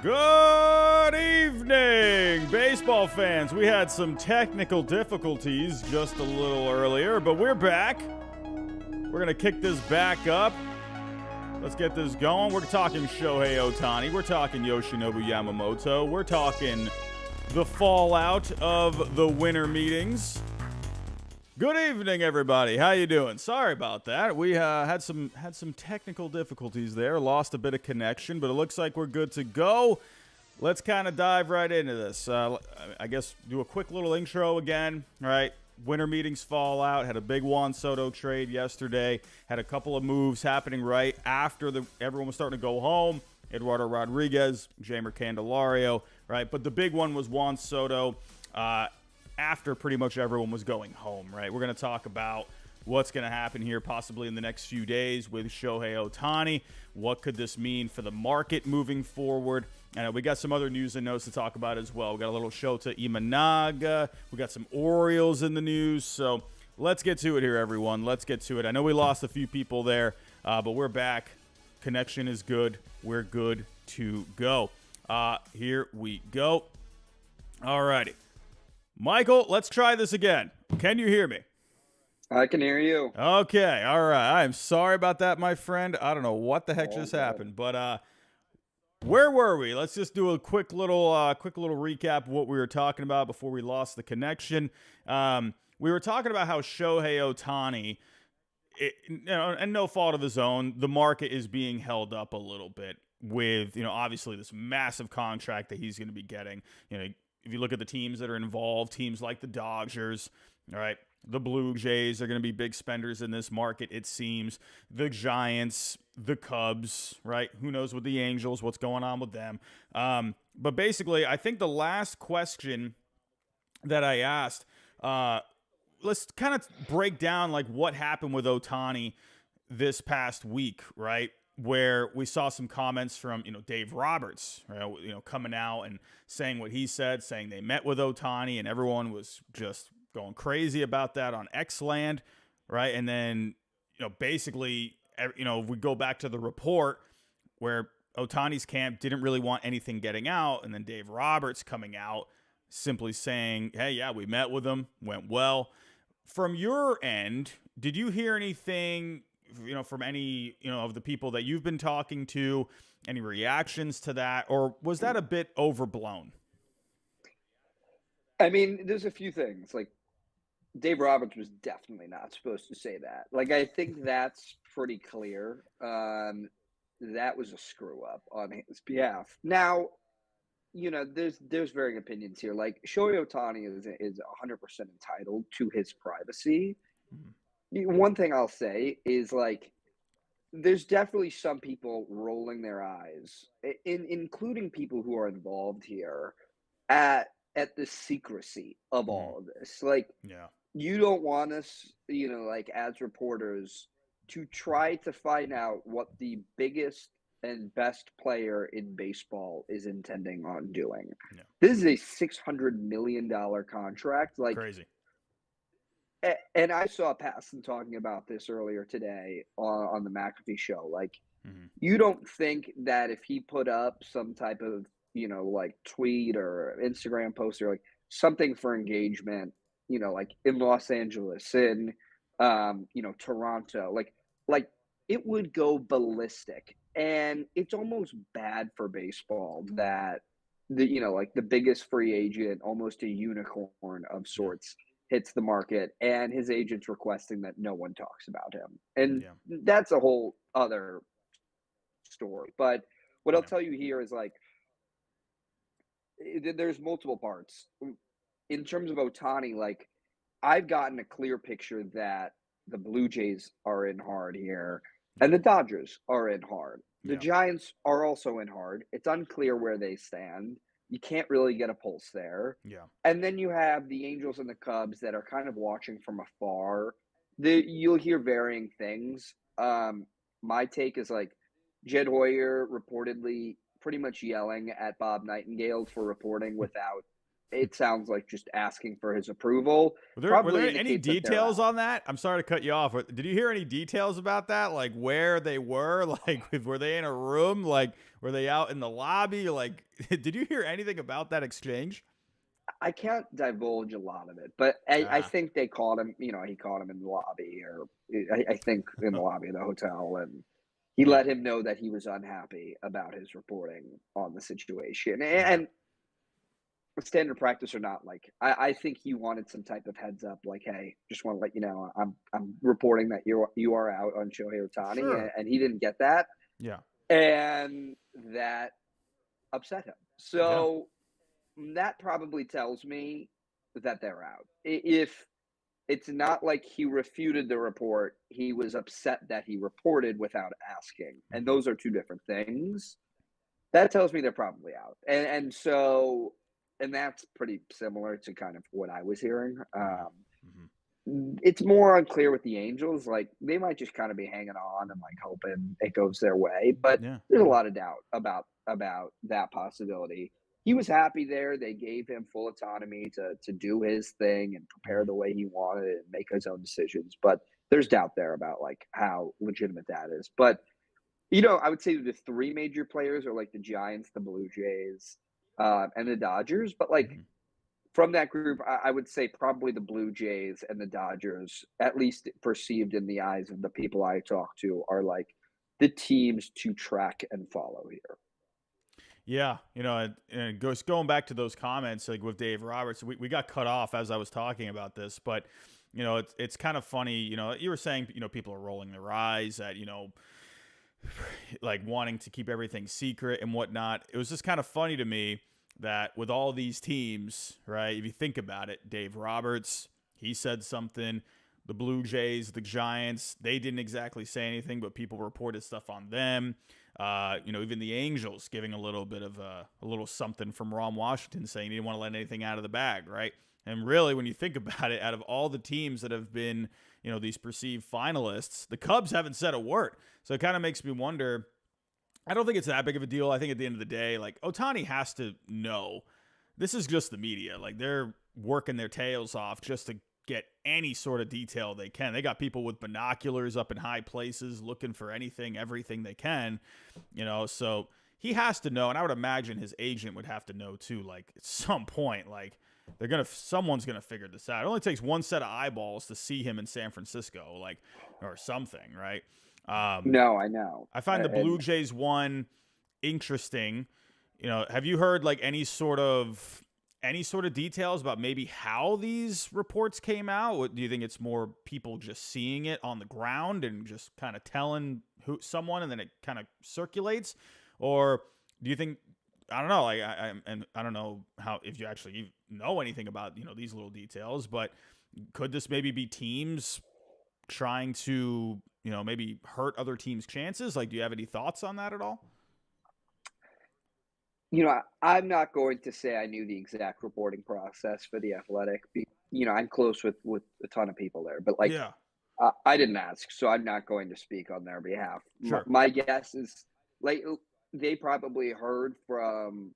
Good evening, baseball fans. We had some technical difficulties just a little earlier, but we're back. We're going to kick this back up. Let's get this going. We're talking Shohei Otani. We're talking Yoshinobu Yamamoto. We're talking the fallout of the winter meetings. Good evening, everybody. How you doing? Sorry about that. We had some technical difficulties there. Lost a bit of connection, but it looks like we're good to go. Let's kind of dive right into this. I guess do a quick little intro again. All right. Winter meetings fallout. Had a big Juan Soto trade yesterday. Had a couple of moves happening right after everyone was starting to go home. Eduardo Rodriguez, Candelario, right? But the big one was Juan Soto. After pretty much everyone was going home, right? We're going to talk about what's going to happen here possibly in the next few days with Shohei Otani. What could this mean for the market moving forward? And we got some other news and notes to talk about as well. We got a little Shota Imanaga. We got some Orioles in the news. So let's get to it here, everyone. Let's get to it. I know we lost a few people there, but we're back. Connection is good. We're good to go. Here we go. All righty. Michael, let's try this again. Can you hear me? I can hear you. Okay, all right. I'm sorry about that, my friend. I don't know what the heck just happened, but where were we? Let's just do a quick little recap of what we were talking about before we lost the connection. We were talking about how Shohei Otani, and no fault of his own, the market is being held up a little bit with, obviously this massive contract that he's going to be getting. If you look at the teams that are involved, teams like the Dodgers, all right, the Blue Jays are going to be big spenders in this market, it seems. The Giants, the Cubs, right? Who knows with the Angels, what's going on with them. But basically, I think the last question that I asked, let's kind of break down like what happened with Ohtani this past week, right? Where we saw some comments from, Dave Roberts, right? Coming out and saying what he said, saying they met with Ohtani, and everyone was just going crazy about that on X-Land, right? And then, basically, we go back to the report where Ohtani's camp didn't really want anything getting out, and then Dave Roberts coming out simply saying, hey, yeah, we met with him, went well. From your end, did you hear anything from any, of the people that you've been talking to, any reactions to that, or was that a bit overblown? I mean, there's a few things. Like, Dave Roberts was definitely not supposed to say that. Like, I think that's pretty clear. That was a screw up on his behalf. Now, there's varying opinions here. Like, Shohei Otani is 100% entitled to his privacy. One thing I'll say is, like, there's definitely some people rolling their eyes, including people who are involved here, at the secrecy of all of this. Like, Yeah. you don't want us, like, as reporters, to try to find out what the biggest and best player in baseball is intending on doing. Yeah. This is a $600 million contract. Like, Crazy. and I saw Passon talking about this earlier today on the McAfee show. Like, you don't think that if he put up some type of, like, tweet or Instagram post or like something for engagement, like in Los Angeles, in, Toronto, like it would go ballistic. And it's almost bad for baseball that like the biggest free agent, almost a unicorn of sorts, hits the market, and his agent's requesting that no one talks about him. And that's a whole other story. But what I'll tell you here is, like, there's multiple parts. In terms of Ohtani, like, I've gotten a clear picture that the Blue Jays are in hard here, and the Dodgers are in hard. The Giants are also in hard. It's unclear where they stand. You can't really get a pulse there. Yeah. And then you have the Angels and the Cubs that are kind of watching from afar. You'll hear varying things. My take is, like, Jed Hoyer reportedly pretty much yelling at Bob Nightingale for reporting without, it sounds like, just asking for his approval. Were there any details on that? I'm sorry to cut you off. Did you hear any details about that? Like, where they were? Like, were they in a room? Like, were they out in the lobby? Like, did you hear anything about that exchange? I can't divulge a lot of it, but I think they caught him. He caught him in the lobby, or I think in the lobby of the hotel, and he let him know that he was unhappy about his reporting on the situation. And standard practice or not, like, I think he wanted some type of heads up, like, hey, just want to let you know I'm reporting that you are out on Shohei Otani, and he didn't get that. Yeah. And that upset him. So that probably tells me that they're out. If it's not like he refuted the report, he was upset that he reported without asking. And those are two different things. That tells me they're probably out. And so, and that's pretty similar to kind of what I was hearing. It's more unclear with the Angels. Like, they might just kind of be hanging on and, like, hoping it goes their way. But there's a lot of doubt about that possibility. He was happy there. They gave him full autonomy to do his thing and prepare the way he wanted and make his own decisions. But there's doubt there about, like, how legitimate that is. But, I would say the three major players are, like, the Giants, the Blue Jays, and the Dodgers. But, like, from that group, I would say probably the Blue Jays and the Dodgers, at least perceived in the eyes of the people I talk to, are, like, the teams to track and follow here. Yeah, and going back to those comments, like with Dave Roberts, we got cut off as I was talking about this, but it's kind of funny. You were saying people are rolling their eyes at like wanting to keep everything secret and whatnot. It was just kind of funny to me that with all these teams, right? If you think about it, Dave Roberts, he said something. The Blue Jays, the Giants, they didn't exactly say anything, but people reported stuff on them. Even the Angels giving a little bit of a little something from Ron Washington saying he didn't want to let anything out of the bag, right? And really, when you think about it, out of all the teams that have been, these perceived finalists, the Cubs haven't said a word. So it kind of makes me wonder. I don't think it's that big of a deal. I think at the end of the day, like, Ohtani has to know this is just the media. Like, they're working their tails off just to get any sort of detail they can. They got people with binoculars up in high places looking for anything, everything they can, so he has to know. And I would imagine his agent would have to know too, like, at some point, like, someone's going to figure this out. It only takes one set of eyeballs to see him in San Francisco, like, or something, right? No, I know. I find the Blue Jays one interesting. Have you heard, like, any sort of any sort of details about maybe how these reports came out? Do you think it's more people just seeing it on the ground and just kind of telling someone and then it kind of circulates? Or do you think, I don't know, and I don't know if you actually know anything about, these little details, but could this maybe be teams trying to, maybe hurt other teams' chances? Like, do you have any thoughts on that at all? I'm not going to say I knew the exact reporting process for The Athletic. I'm close with a ton of people there, but Yeah, I didn't ask, so I'm not going to speak on their behalf. sure. My guess is like they probably heard from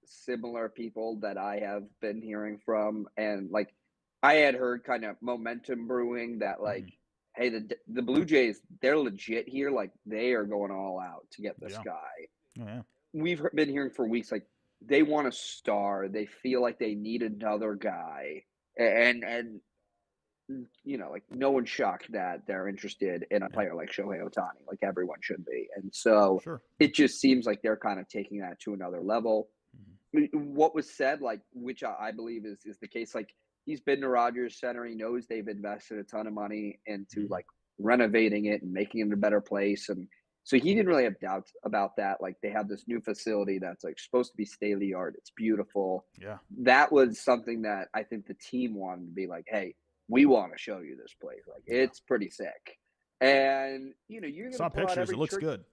similar people that I have been hearing from, and like I had heard kind of momentum brewing that Mhm. hey, the Blue Jays, they're legit here, like they are going all out to get this Yeah. guy. Oh, yeah. We've been hearing for weeks, like they want a star. They feel like they need another guy, and like no one's shocked that they're interested in a Yeah. player like Shohei Otani, like everyone should be. And so Sure. it just seems like they're kind of taking that to another level. Mhm. What was said, like, which I believe is the case, like he's been to Rogers Center. He knows they've invested a ton of money into Mhm. like renovating it and making it a better place. And so he didn't really have doubts about that. Like they have this new facility that's like supposed to be state of the art. It's beautiful. Yeah. That was something that I think the team wanted to be like, hey, we want to show you this place. Like Yeah. it's pretty sick. And you're gonna Saw pull out pictures. It every looks trick. good.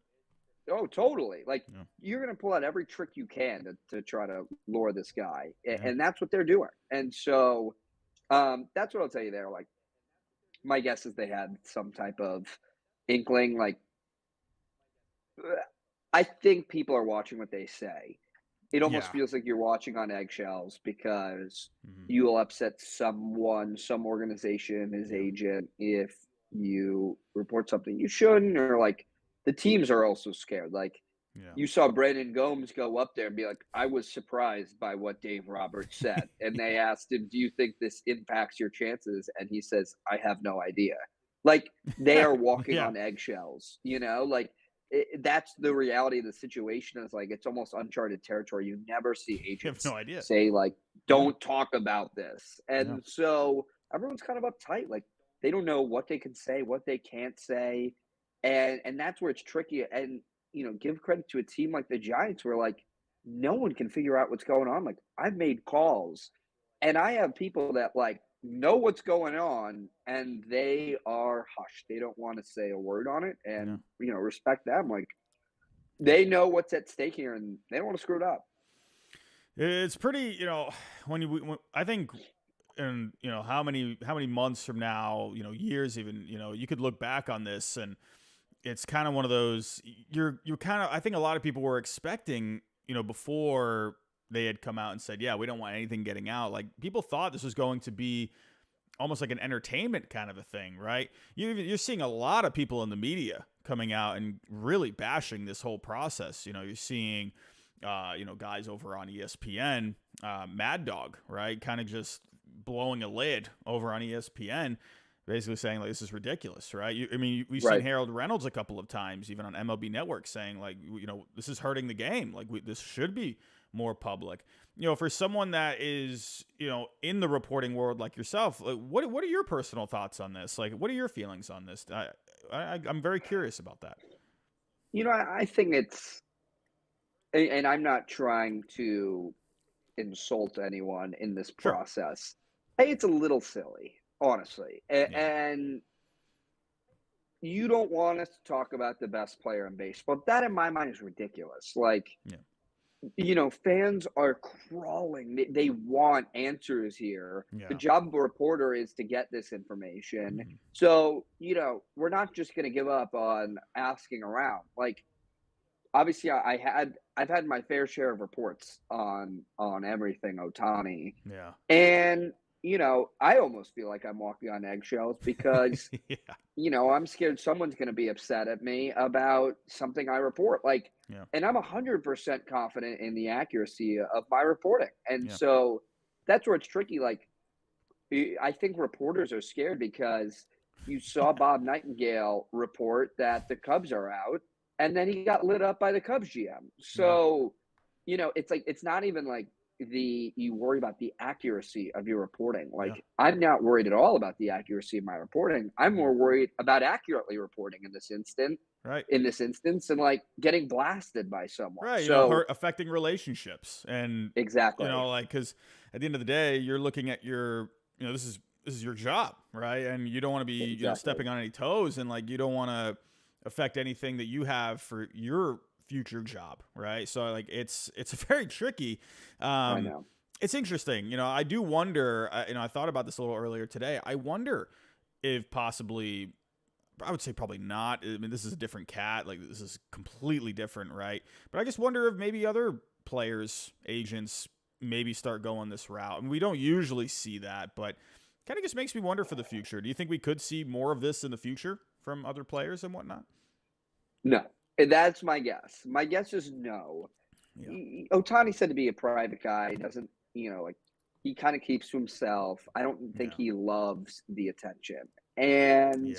Oh, totally. Like Yeah. you're gonna pull out every trick you can to try to lure this guy. Yeah. And that's what they're doing. And so that's what I'll tell you there. Like my guess is they had some type of inkling, like I think people are watching what they say. It almost Yeah. feels like you're watching on eggshells because Mhm. you will upset someone, some organization, his Yeah. agent, if you report something you shouldn't, or like the teams are also scared. Like Yeah. you saw Brandon Gomes go up there and be like, I was surprised by what Dave Roberts said. And they asked him, do you think this impacts your chances? And he says, I have no idea. Like they are walking Yeah. on eggshells, like that's the reality of the situation is like it's almost uncharted territory. You never see You have agents no idea. say like, Yeah. don't talk about this. Yeah. And so everyone's kind of uptight. Like they don't know what they can say, what they can't say. And that's where it's tricky. And give credit to a team like the Giants where like no one can figure out what's going on. Like I've made calls and I have people that like know what's going on and they are hushed. They don't want to say a word on it Yeah. and respect them. Like Yeah. they know what's at stake here and they don't want to screw it up. It's pretty, when I think, and how many months from now, years even, you could look back on this and it's kind of one of those you're kind of, I think a lot of people were expecting, before they had come out and said, yeah, we don't want anything getting out. Like people thought this was going to be almost like an entertainment kind of a thing, right? You're seeing a lot of people in the media coming out and really bashing this whole process. You're seeing, guys over on ESPN, Mad Dog, right? Kind of just blowing a lid over on ESPN, basically saying like, this is ridiculous, right? We've seen Right. Harold Reynolds a couple of times, even on MLB Network, saying like, this is hurting the game. Like this should be more public. For someone that is, in the reporting world like yourself, like what are your personal thoughts on this? Like, what are your feelings on this? I'm very curious about that. I think it's, and I'm not trying to insult anyone in this Sure. process. Hey, it's a little silly, honestly. Yeah. And you don't want us to talk about the best player in baseball. That, in my mind, is ridiculous. Like, Yeah. fans are crawling. They want answers here. The Yeah. job of a reporter is to get this information. Mhm. So, we're not just going to give up on asking around. Like, obviously, I've had my fair share of reports on everything Otani, Yeah. and I almost feel like I'm walking on eggshells because Yeah. I'm scared someone's going to be upset at me about something I report. Like, Yeah. and I'm 100% confident in the accuracy of my reporting. And Yeah. so that's where it's tricky. Like, I think reporters are scared because you saw Bob Nightingale report that the Cubs are out, and then he got lit up by the Cubs GM. Yeah. So, it's like, it's not even like you worry about the accuracy of your reporting. Yeah. Like, I'm not worried at all about the accuracy of my reporting. I'm more worried about accurately reporting in this instance. Right. In this instance, and like getting blasted by someone. Right. So Affecting relationships. And, exactly. because at the end of the day, you're looking at this is your job, right? And you don't want to be, Exactly. stepping on any toes, and like, you don't want to affect anything that you have for your future job, right? So like, it's very tricky. I know. It's interesting. I do wonder, I thought about this a little earlier today. I wonder if possibly, I would say probably not. I mean, this is a different cat. Like, this is completely different, right? But I just wonder if maybe other players, agents, maybe start going this route. And we don't usually see that, but kind of just makes me wonder for the future. Do you think we could see more of this in the future from other players and whatnot? No, that's my guess. My guess is no. Yeah. Ohtani said to be a private guy. He doesn't, like, he kind of keeps to himself. I don't think he loves the attention. And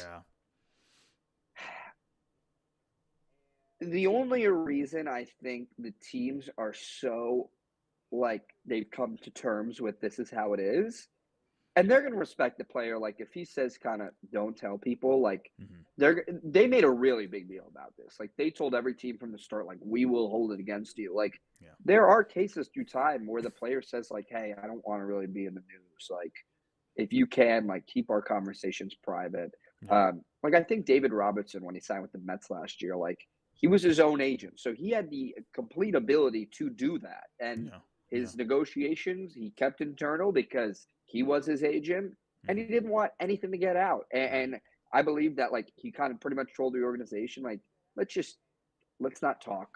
the only reason I think the teams are so, like, they've come to terms with this is how it is, and they're going to respect the player. Like, if he says kind of don't tell people, like, they made a really big deal about this. Like, they told every team from the start, like, we will hold it against you. Like, there are cases through time where the player says, like, hey, I don't want to really be in the news. Like, if you can, like, keep our conversations private. Like, I think David Robertson, when he signed with the Mets last year, like, he was his own agent. So he had the complete ability to do that. And his negotiations, he kept internal because he was his agent and he didn't want anything to get out. And I believe that, like, he kind of pretty much told the organization, like, let's not talk,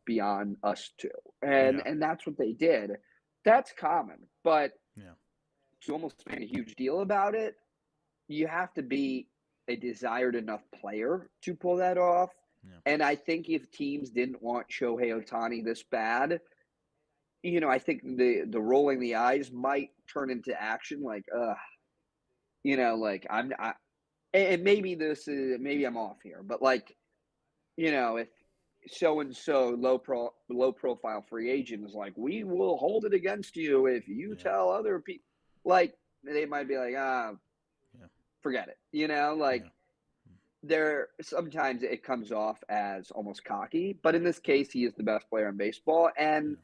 beyond us two. And that's what they did. That's common. But to almost make a huge deal about it, you have to be a desired enough player to pull that off. And I think if teams didn't want Shohei Otani this bad, I think the rolling the eyes might turn into action. Like, like and maybe maybe I'm off here, but like, if so and so low profile free agent is like, we will hold it against you if you tell other people, like, they might be like, forget it, like. There sometimes it comes off as almost cocky, but in this case, he is the best player in baseball, and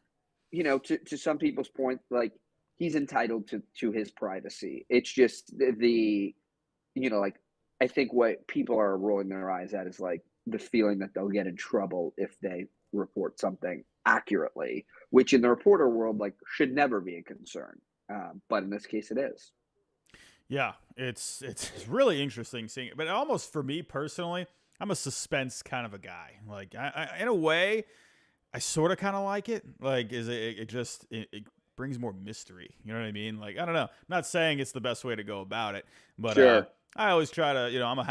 to some people's point, like, he's entitled to his privacy. It's just like, I think what people are rolling their eyes at is like the feeling that they'll get in trouble if they report something accurately, which in the reporter world, like, should never be a concern, but in this case, it is. Yeah, it's really interesting seeing it, but almost for me personally, I'm a suspense kind of a guy. Like, I in a way, I sort of kind of like it. Like, it brings more mystery. You know what I mean? Like, I don't know. I'm not saying it's the best way to go about it, but Sure. I always try to, I'm a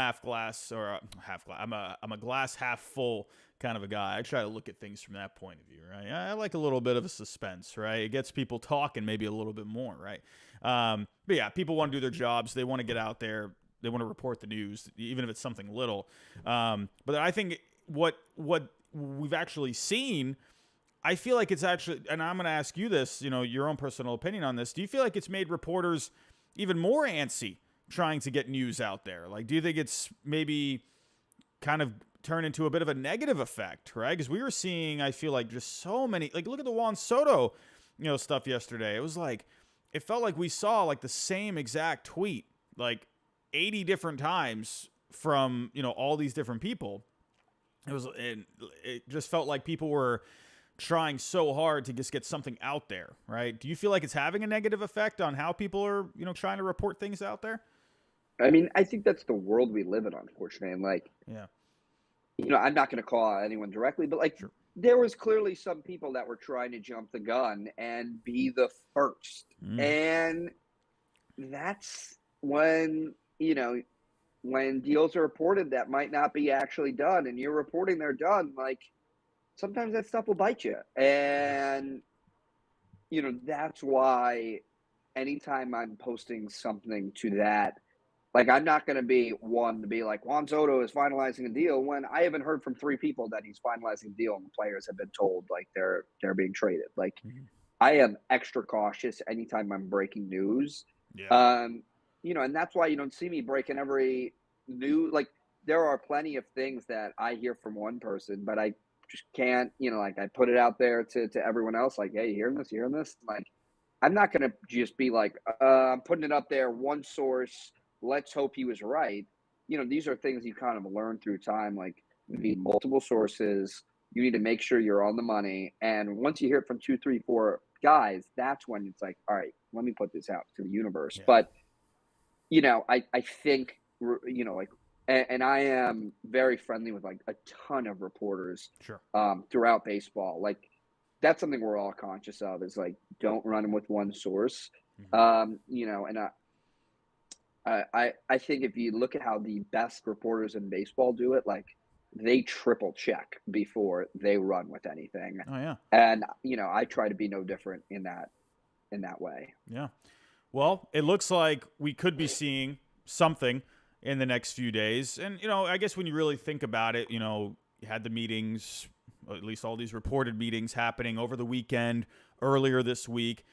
I'm a glass half full kind of a guy. I try to look at things from that point of view, right? I like a little bit of a suspense, right? It gets people talking maybe a little bit more, right? But yeah, people want to do their jobs. They want to get out there. They want to report the news, even if it's something little. But I think what we've actually seen, I feel like it's actually, and I'm going to ask you this, your own personal opinion on this. Do you feel like it's made reporters even more antsy trying to get news out there? Like, do you think it's maybe kind of turn into a bit of a negative effect, right? Because we were seeing, I feel like, just so many, like, look at the Juan Soto, stuff yesterday. It was like, it felt like we saw like the same exact tweet, like 80 different times from, all these different people. It just felt like people were trying so hard to just get something out there, right? Do you feel like it's having a negative effect on how people are, trying to report things out there? I mean, I think that's the world we live in, unfortunately. And like, I'm not going to call anyone directly, but like, there was clearly some people that were trying to jump the gun and be the first. And that's when, when deals are reported that might not be actually done and you're reporting they're done, like, sometimes that stuff will bite you. And, that's why anytime I'm posting something to that, like, I'm not going to be one to be like, Juan Soto is finalizing a deal when I haven't heard from 3 people that he's finalizing a deal and the players have been told, like, they're being traded. Like, I am extra cautious anytime I'm breaking news. Yeah. And that's why you don't see me breaking every new like there are plenty of things that I hear from one person, but I just can't, like I put it out there to everyone else, like, hey, you hearing this? You hearing this? Like, I'm not gonna just be like, I'm putting it up there, one source, let's hope he was right. These are things you kind of learn through time, like you need multiple sources, you need to make sure you're on the money. And once you hear it from two, three, four guys, that's when it's like, all right, let me put this out to the universe. Yeah. But I think, like, and I am very friendly with like a ton of reporters Sure. throughout baseball. Like, that's something we're all conscious of is like, don't run them with one source. And I think if you look at how the best reporters in baseball do it, like they triple check before they run with anything. Oh yeah. And I try to be no different in that way. Yeah. Well, it looks like we could be seeing something in the next few days. And, I guess when you really think about it, you had the meetings, at least all these reported meetings happening over the weekend, earlier this week.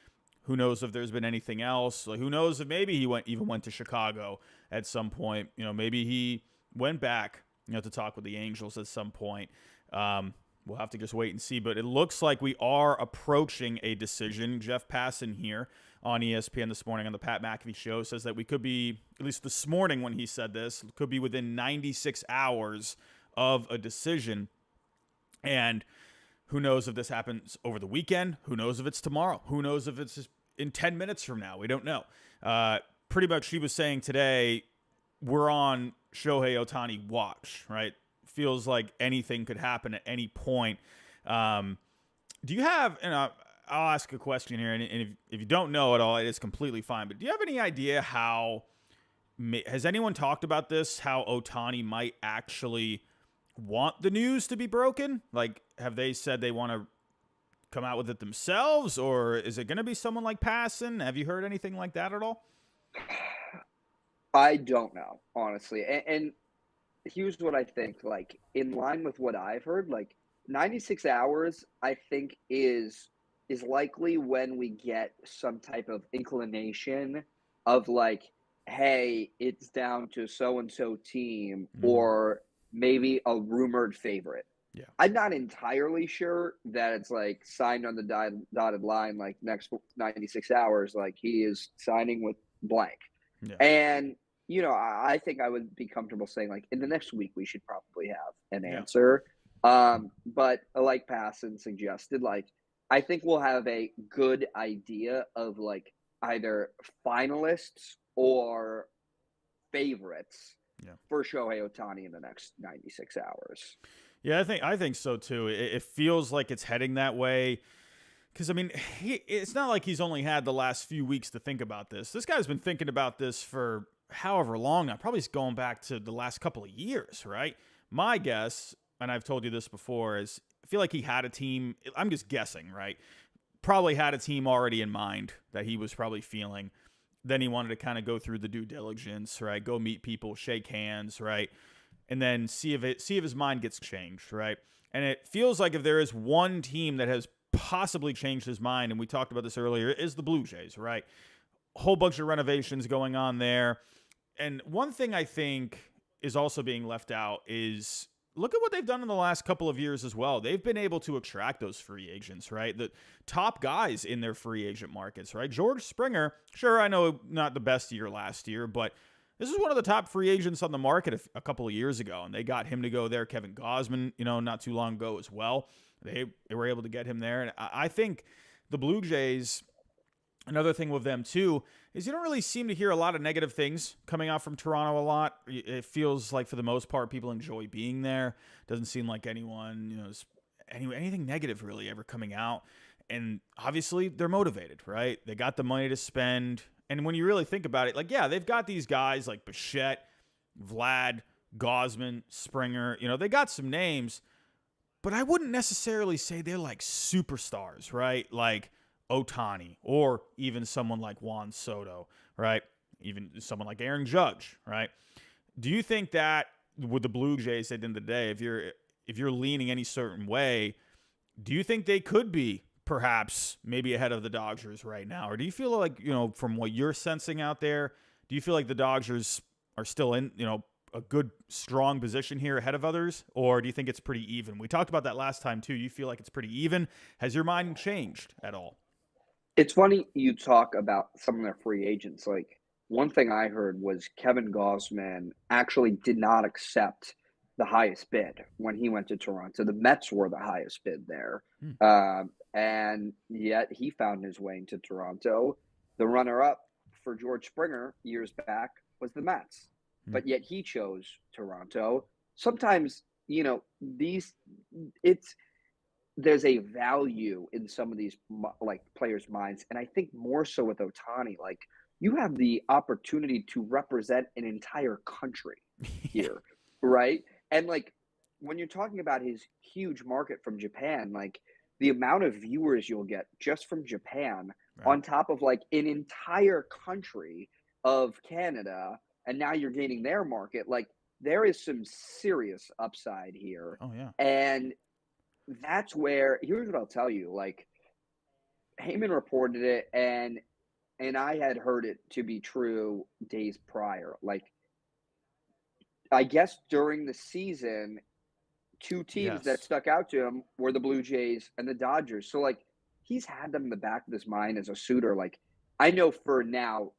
Who knows if there's been anything else? Like, who knows if maybe he went to Chicago at some point. Maybe he went back, to talk with the Angels at some point. We'll have to just wait and see. But it looks like we are approaching a decision. Jeff Passan here on ESPN this morning on the Pat McAfee Show says that we could be, at least this morning when he said this, could be within 96 hours of a decision. And who knows if this happens over the weekend? Who knows if it's tomorrow? Who knows if it's in 10 minutes from now? We don't know. Pretty much she was saying today, we're on Shohei Otani watch, right? Feels like anything could happen at any point. Do you have, and I'll ask a question here, and if you don't know at all, it is completely fine, but do you have any idea has anyone talked about this, how Ohtani might actually want the news to be broken? Like, have they said they want to come out with it themselves, or is it going to be someone like Passan? Have you heard anything like that at all? I don't know, honestly. And here's what I think, like, in line with what I've heard, like 96 hours, I think is likely when we get some type of inclination of like, hey, it's down to so-and-so team, or maybe a rumored favorite. Yeah. I'm not entirely sure that it's like signed on the dotted line, like next 96 hours, like he is signing with blank. Yeah. And, I think I would be comfortable saying like in the next week, we should probably have an answer. But like Passan suggested, like, I think we'll have a good idea of like either finalists or favorites for Shohei Otani in the next 96 hours. Yeah, I think so too. It feels like it's heading that way. Because, I mean, it's not like he's only had the last few weeks to think about this. This guy's been thinking about this for however long now. Probably going back to the last couple of years, right? My guess, and I've told you this before, is I feel like he had a team. I'm just guessing, right? Probably had a team already in mind that he was probably feeling. Then he wanted to kind of go through the due diligence, right? Go meet people, shake hands, right? And then see if his mind gets changed, right? And it feels like if there is one team that has possibly changed his mind, and we talked about this earlier, is the Blue Jays, right? A whole bunch of renovations going on there. And one thing I think is also being left out is look at what they've done in the last couple of years as well. They've been able to attract those free agents, right? The top guys in their free agent markets, right? George Springer, sure, I know not the best year last year, but this is one of the top free agents on the market a couple of years ago, and they got him to go there. Kevin Gausman, not too long ago as well. They were able to get him there. And I think the Blue Jays, another thing with them too, is you don't really seem to hear a lot of negative things coming out from Toronto a lot. It feels like for the most part, people enjoy being there. Doesn't seem like anyone, anything negative really ever coming out. And obviously they're motivated, right? They got the money to spend. And when you really think about it, like, yeah, they've got these guys like Bichette, Vlad, Gausman, Springer. They got some names, but I wouldn't necessarily say they're like superstars, right? Like Ohtani or even someone like Juan Soto, right? Even someone like Aaron Judge, right? Do you think that with the Blue Jays at the end of the day, if you're leaning any certain way, do you think they could be perhaps maybe ahead of the Dodgers right now? Or do you feel like, from what you're sensing out there, do you feel like the Dodgers are still in, a good, strong position here ahead of others? Or do you think it's pretty even? We talked about that last time too. You feel like it's pretty even. Has your mind changed at all? It's funny you talk about some of their free agents. Like, one thing I heard was Kevin Gausman actually did not accept the highest bid when he went to Toronto. The Mets were the highest bid there. And yet he found his way into Toronto. The runner-up for George Springer years back was the Mets, but yet he chose Toronto. Sometimes, there's a value in some of these like players' minds, and I think more so with Ohtani. Like, you have the opportunity to represent an entire country here, right? And like, when you're talking about his huge market from Japan, like the amount of viewers you'll get just from Japan, Right. on top of like an entire country of Canada, and now you're gaining their market. Like, there is some serious upside here. Oh, yeah. And that's where, here's what I'll tell you. Like, Heyman reported it, and I had heard it to be true days prior. Like, I guess during the season, two teams that Yes. stuck out to him were the Blue Jays and the Dodgers. So like, he's had them in the back of his mind as a suitor. Like, I know for now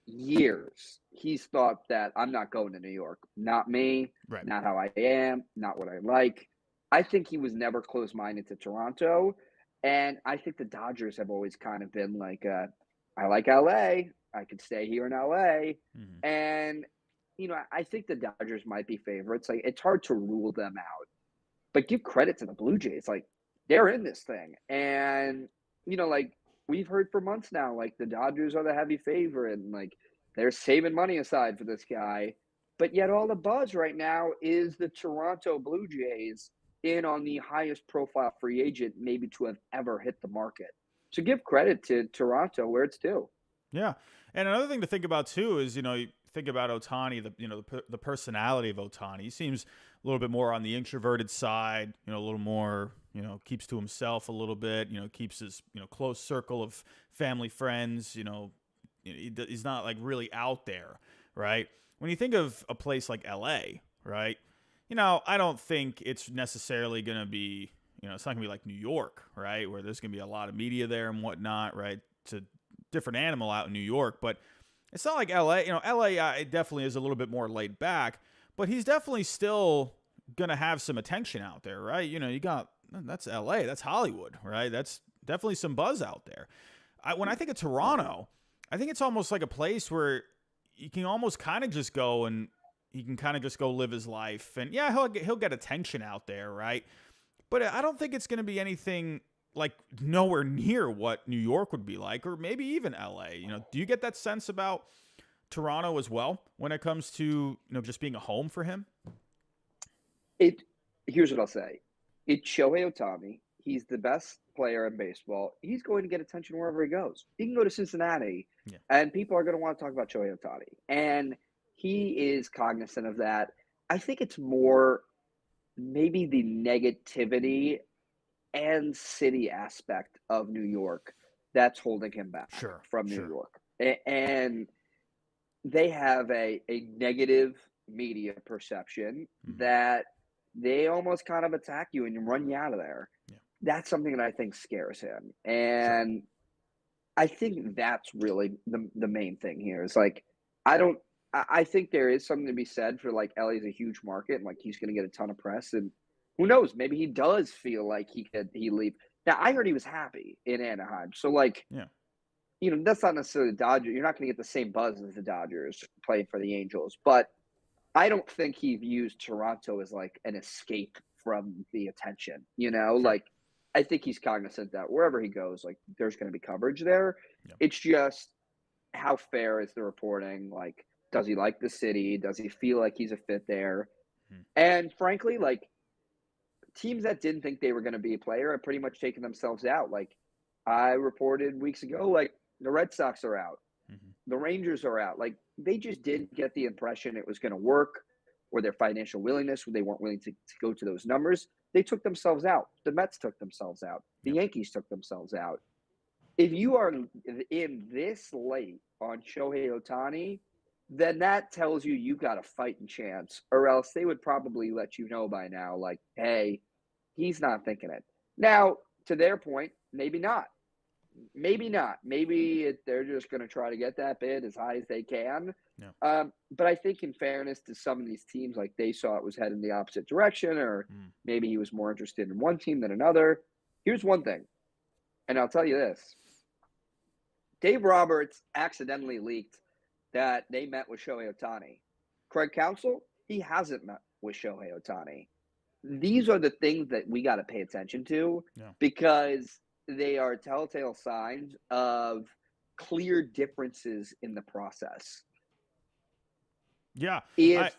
years he's thought that I'm not going to New York. Not me, Right. not how I am, not what I like. I think he was never close-minded to Toronto, and I think the Dodgers have always kind of been like, I like LA. I could stay here in LA. And I think the Dodgers might be favorites. Like, it's hard to rule them out. But give credit to the Blue Jays. Like, they're in this thing. And, like, we've heard for months now, like, the Dodgers are the heavy favorite, and like, they're saving money aside for this guy. But yet all the buzz right now is the Toronto Blue Jays in on the highest profile free agent maybe to have ever hit the market. So give credit to Toronto where it's due. Yeah. And another thing to think about too is, you think about Ohtani, the personality of Ohtani. He seems a little bit more on the introverted side, a little more, keeps to himself a little bit, keeps his, close circle of family, friends, he's not like really out there, right? When you think of a place like LA, right? I don't think it's necessarily going to be, it's not going to be like New York, right? Where there's going to be a lot of media there and whatnot, right? It's a different animal out in New York, but it's not like LA. LA it definitely is a little bit more laid back, but he's definitely still going to have some attention out there, right? That's LA, that's Hollywood, right? That's definitely some buzz out there. When I think of Toronto, I think it's almost like a place where you can almost kind of just go and he can kind of just go live his life. And yeah, he'll get attention out there, right? But I don't think it's going to be anything like nowhere near what New York would be like, or maybe even LA. Do you get that sense about Toronto as well when it comes to, just being a home for him? Here's what I'll say. It's Shohei Otani. He's the best player in baseball. He's going to get attention wherever he goes. He can go to Cincinnati, and people are going to want to talk about Shohei Otani. And he is cognizant of that. I think it's more maybe the negativity and city aspect of New York that's holding him back from New York. And they have a negative media perception that they almost kind of attack you and run you out of there. That's something that I think scares him. And I think that's really the main thing here is like, I think there is something to be said for like LA is a huge market and like he's going to get a ton of press, and who knows, maybe he does feel like he leave. Now I heard he was happy in Anaheim, so like that's not necessarily the Dodgers. You're not going to get the same buzz as the Dodgers playing for the Angels, but I don't think he views Toronto as like an escape from the attention. Like I think he's cognizant that wherever he goes, like there's going to be coverage there. It's just how fair is the reporting? Like, does he like the city? Does he feel like he's a fit there? And frankly, like teams that didn't think they were going to be a player are pretty much taking themselves out. Like I reported weeks ago, like the Red Sox are out. The Rangers are out. Like they just didn't get the impression it was going to work, or their financial willingness, where they weren't willing to go to those numbers. They took themselves out. The Mets took themselves out. The Yankees took themselves out. If you are in this late on Shohei Otani, then that tells you got a fighting chance, or else they would probably let you know by now, like, hey, he's not thinking it. Now, to their point, maybe not. Maybe not. Maybe they're just going to try to get that bid as high as they can. Yeah. But I think in fairness to some of these teams, like they saw it was heading the opposite direction, or maybe he was more interested in one team than another. Here's one thing, and I'll tell you this. Dave Roberts accidentally leaked that they met with Shohei Otani. Craig Counsell, he hasn't met with Shohei Otani. These are the things that we got to pay attention to because they are telltale signs of clear differences in the process. Yeah. If,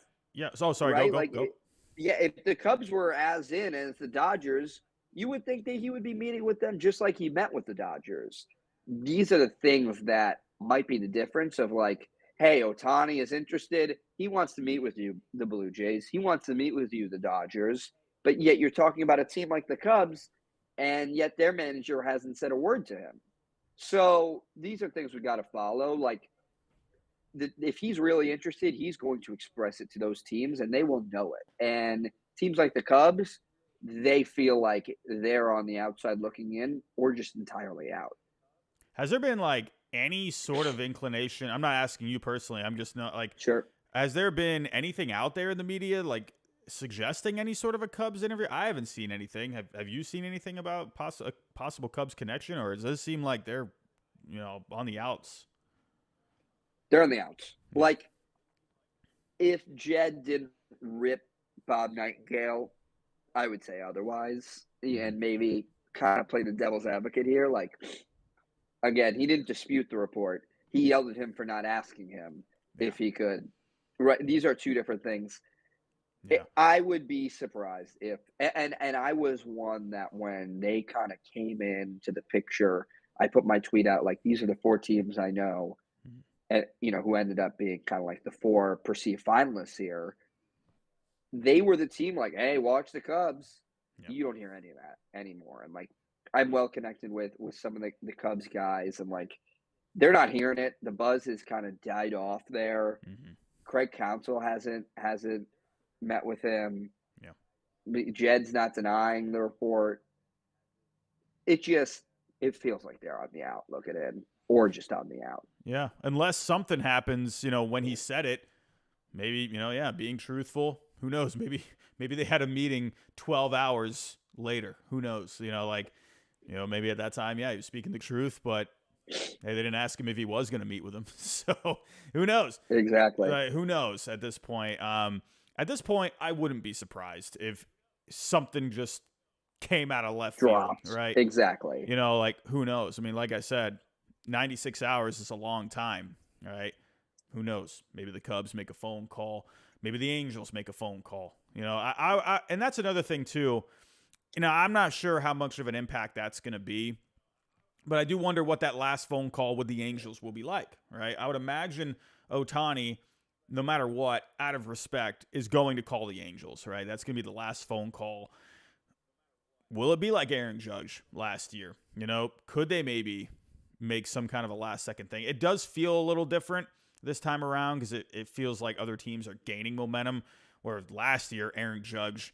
Oh, sorry. Right? Go. If the Cubs were as in as the Dodgers, you would think that he would be meeting with them just like he met with the Dodgers. These are the things that might be the difference of like, hey, Ohtani is interested. He wants to meet with you, the Blue Jays. He wants to meet with you, the Dodgers. But yet you're talking about a team like the Cubs, and yet their manager hasn't said a word to him. So these are things we got to follow. Like, if he's really interested, he's going to express it to those teams, and they will know it. And teams like the Cubs, they feel like they're on the outside looking in or just entirely out. Has there been like any sort of inclination? I'm not asking you personally. I'm just not like, sure. Has there been anything out there in the media like suggesting any sort of a Cubs interview? I haven't seen anything. Have you seen anything about a possible Cubs connection, or does it seem like they're, on the outs? They're on the outs. Like, if Jed didn't rip Bob Nightingale, I would say otherwise, and maybe kind of play the devil's advocate here. Like, again, he didn't dispute the report. He yelled at him for not asking him if he could. Right? These are two different things. Yeah. I would be surprised if, and I was one that when they kind of came into the picture, I put my tweet out like, these are the 4 teams I know, and who ended up being kind of like the 4 perceived finalists here. They were the team like, hey, watch the Cubs. Yep. You don't hear any of that anymore. And like, I'm well connected with some of the Cubs guys, and like, they're not hearing it. The buzz has kind of died off there. Craig Counsell hasn't met with him. Yeah. Jed's not denying the report. It feels like they're on the out looking in, or just on the out. Yeah. Unless something happens, when he said it, maybe, being truthful, who knows? Maybe they had a meeting 12 hours later. Who knows? Maybe at that time, he was speaking the truth, but hey, they didn't ask him if he was going to meet with him. So who knows? Exactly. Who knows at this point? At this point, I wouldn't be surprised if something just came out of left field, right? Exactly. Who knows? I mean, like I said, 96 hours is a long time, right? Who knows? Maybe the Cubs make a phone call. Maybe the Angels make a phone call. And that's another thing too. I'm not sure how much of an impact that's going to be, but I do wonder what that last phone call with the Angels will be like, right? I would imagine Ohtani, no matter what, out of respect, is going to call the Angels, right? That's going to be the last phone call. Will it be like Aaron Judge last year? Could they maybe make some kind of a last-second thing? It does feel a little different this time around because it feels like other teams are gaining momentum, where last year, Aaron Judge,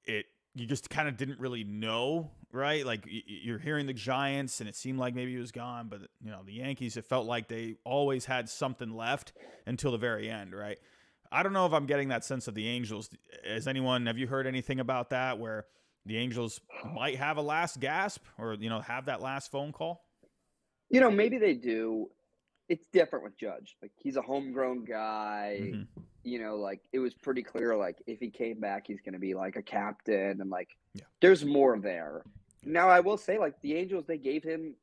you just kind of didn't really know, right? Like, you're hearing the Giants, and it seemed like maybe he was gone, but, the Yankees, it felt like they always had something left until the very end, right? I don't know if I'm getting that sense of the Angels. Have you heard anything about that, where the Angels might have a last gasp or, have that last phone call? Maybe they do. It's different with Judge. Like, he's a homegrown guy. Like, it was pretty clear, like, if he came back, he's going to be like a captain, and like, there's more there. Now, I will say, like, the Angels, they gave him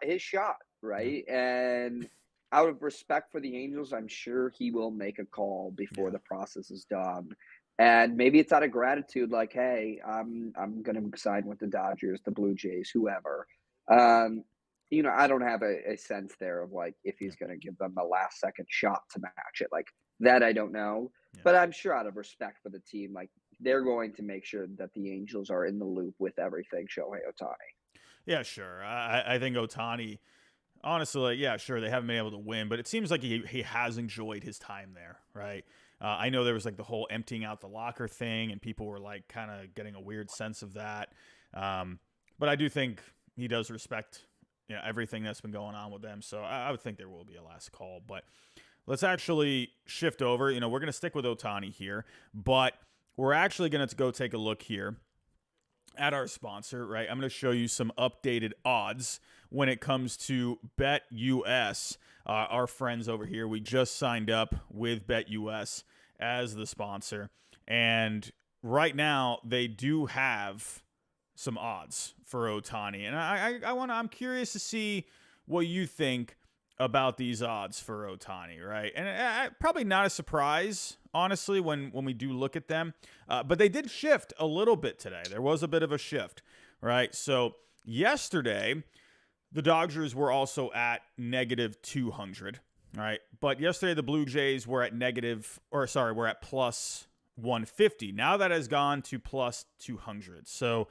his shot, right? And out of respect for the Angels, I'm sure he will make a call before the process is done. And maybe it's out of gratitude, like, hey, I'm going to sign with the Dodgers, the Blue Jays, whoever. I don't have a sense there of like if he's going to give them a last second shot to match it. Like that, I don't know. But I'm sure out of respect for the team, like they're going to make sure that the Angels are in the loop with everything Shohei Otani. Yeah, sure. I think Ohtani, honestly, like, yeah, sure, they haven't been able to win, but it seems like he has enjoyed his time there, right? I know there was like the whole emptying out the locker thing, and people were like kind of getting a weird sense of that. But I do think he does respect everything that's been going on with them. So I would think there will be a last call. But let's actually shift over. We're going to stick with Ohtani here, but we're actually going to go take a look here at our sponsor, right? I'm going to show you some updated odds when it comes to BetUS. Our friends over here, we just signed up with BetUS as the sponsor. And right now, they do have some odds for Ohtani. And I'm curious to see what you think about these odds for Ohtani, right? And probably not a surprise, honestly, when we do look at them. But they did shift a little bit today. There was a bit of a shift, right? So yesterday, the Dodgers were also at negative 200, right? But yesterday, the Blue Jays were at we're at plus 150. Now that has gone to plus 200. So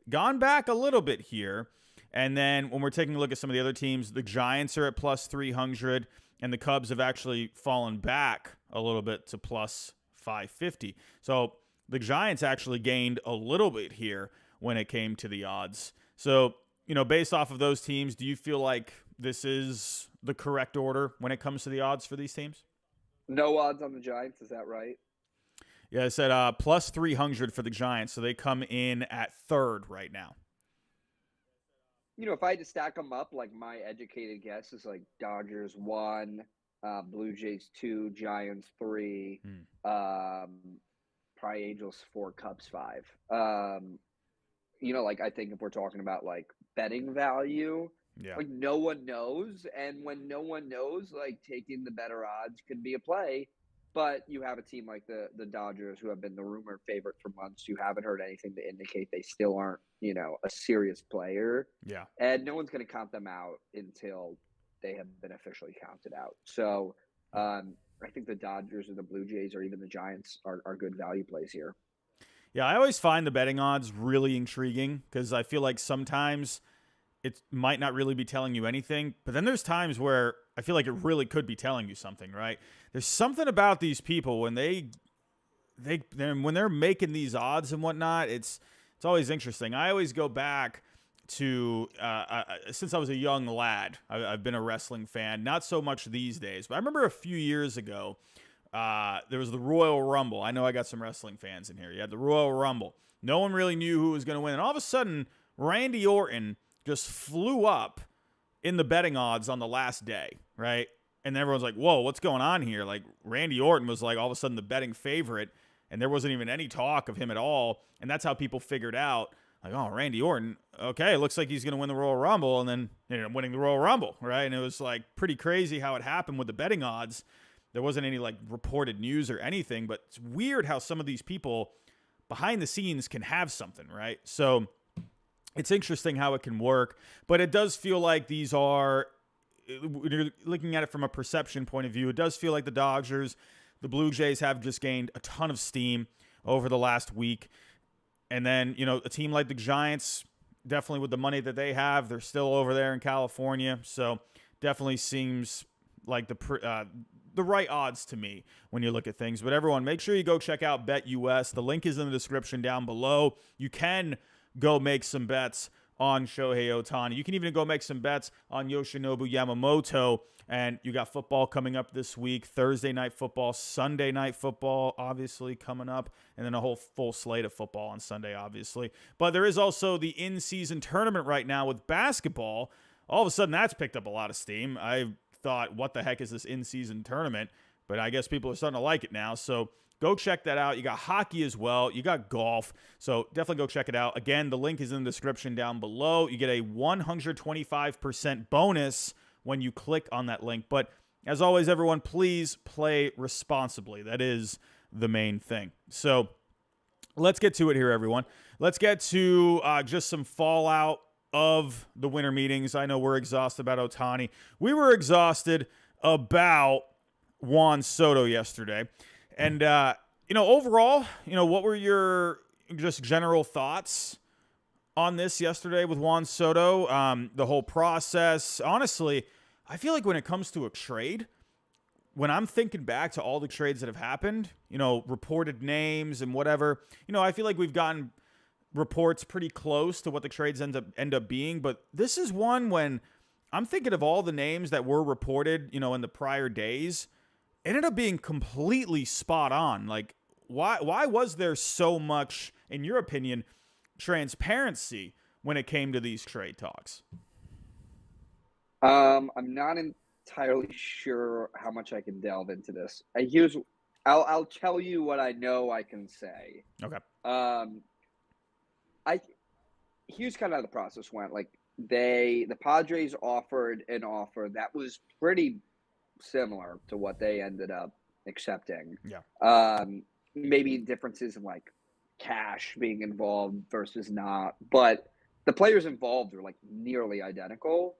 gone back a little bit here. And then when we're taking a look at some of the other teams, the Giants are at plus 300, and the Cubs have actually fallen back a little bit to plus 550. So the Giants actually gained a little bit here when it came to the odds. So, based off of those teams, do you feel like this is the correct order when it comes to the odds for these teams? No odds on the Giants, is that right? Yeah, I said plus 300 for the Giants, so they come in at third right now. If I had to stack them up, like my educated guess is like Dodgers 1, Blue Jays 2, Giants 3, probably Angels 4, Cubs 5. I think if we're talking about like betting value, like no one knows. And when no one knows, like taking the better odds could be a play. But you have a team like the Dodgers who have been the rumored favorite for months. You haven't heard anything to indicate they still aren't, a serious player. Yeah. And no one's going to count them out until they have been officially counted out. So I think the Dodgers or the Blue Jays or even the Giants are good value plays here. Yeah, I always find the betting odds really intriguing because I feel like sometimes it might not really be telling you anything, but then there's times where I feel like it really could be telling you something, right? There's something about these people when when they're making these odds and whatnot. It's always interesting. I always go back to since I was a young lad. I've been a wrestling fan, not so much these days, but I remember a few years ago there was the Royal Rumble. I know I got some wrestling fans in here. You had the Royal Rumble. No one really knew who was going to win, and all of a sudden, Randy Orton just flew up in the betting odds on the last day, right? And everyone's like, whoa, what's going on here? Like, Randy Orton was like all of a sudden the betting favorite, and there wasn't even any talk of him at all. And that's how people figured out, like, oh, Randy Orton, okay, looks like he's going to win the Royal Rumble, and then ended up winning the Royal Rumble, right? And it was like pretty crazy how it happened with the betting odds. There wasn't any like reported news or anything, but it's weird how some of these people behind the scenes can have something, right? So it's interesting how it can work, but it does feel like these are, when you're looking at it from a perception point of view, it does feel like the Dodgers, the Blue Jays have just gained a ton of steam over the last week. And then, a team like the Giants, definitely with the money that they have, they're still over there in California. So definitely seems like the right odds to me when you look at things. But everyone, make sure you go check out BetUS. The link is in the description down below. You can go make some bets on Shohei Otani. You can even go make some bets on Yoshinobu Yamamoto. And you got football coming up this week, Thursday night football, Sunday night football, obviously, coming up, and then a whole full slate of football on Sunday, obviously. But there is also the in-season tournament right now with basketball. All of a sudden, that's picked up a lot of steam. I thought, what the heck is this in-season tournament? But I guess people are starting to like it now. So go check that out. You got hockey as well. You got golf. So definitely go check it out. Again, the link is in the description down below. You get a 125% bonus when you click on that link. But as always, everyone, please play responsibly. That is the main thing. So let's get to it here, everyone. Let's get to just some fallout of the winter meetings. I know we're exhausted about Ohtani. We were exhausted about Juan Soto yesterday. And, Overall, what were your just general thoughts on this yesterday with Juan Soto? The whole process. Honestly, I feel like when it comes to a trade, when I'm thinking back to all the trades that have happened, reported names and whatever, I feel like we've gotten reports pretty close to what the trades end up being. But this is one when I'm thinking of all the names that were reported, in the prior days, it ended up being completely spot on. Like, why was there so much, in your opinion, transparency when it came to these trade talks? I'm not entirely sure how much I can delve into this. I'll tell you what I know I can say. Okay. Here's kind of how the process went. Like the Padres offered an offer that was pretty similar to what they ended up accepting. Yeah. Maybe differences in like cash being involved versus not, but the players involved are like nearly identical.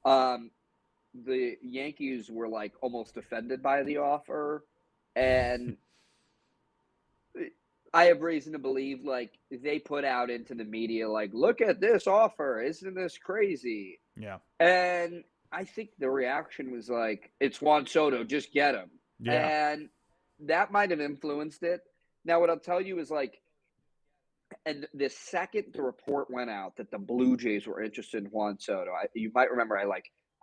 The Yankees were like almost offended by the offer, and I have reason to believe like they put out into the media like, look at this offer, isn't this crazy? Yeah. And I think the reaction was like, it's Juan Soto, just get him. Yeah. And that might have influenced it. Now, what I'll tell you is like, and the second the report went out that the Blue Jays were interested in Juan Soto, you might remember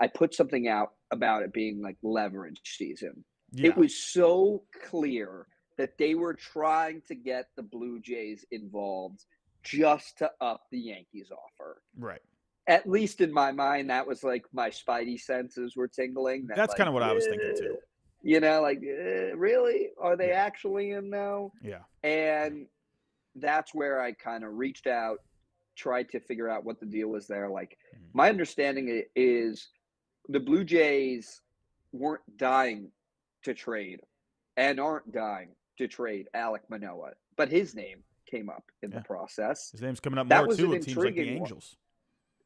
I put something out about it being like leverage season. Yeah. It was so clear that they were trying to get the Blue Jays involved just to up the Yankees offer. Right. At least in my mind, that was like my spidey senses were tingling. That's kind of what I was thinking too. Really? Are they actually in now? Yeah. And that's where I kind of reached out, tried to figure out what the deal was there. Like, my understanding is the Blue Jays weren't dying to trade and aren't dying to trade Alek Manoah, but his name came up in the process. His name's coming up That more was too. an It seems like the intriguing one. Angels.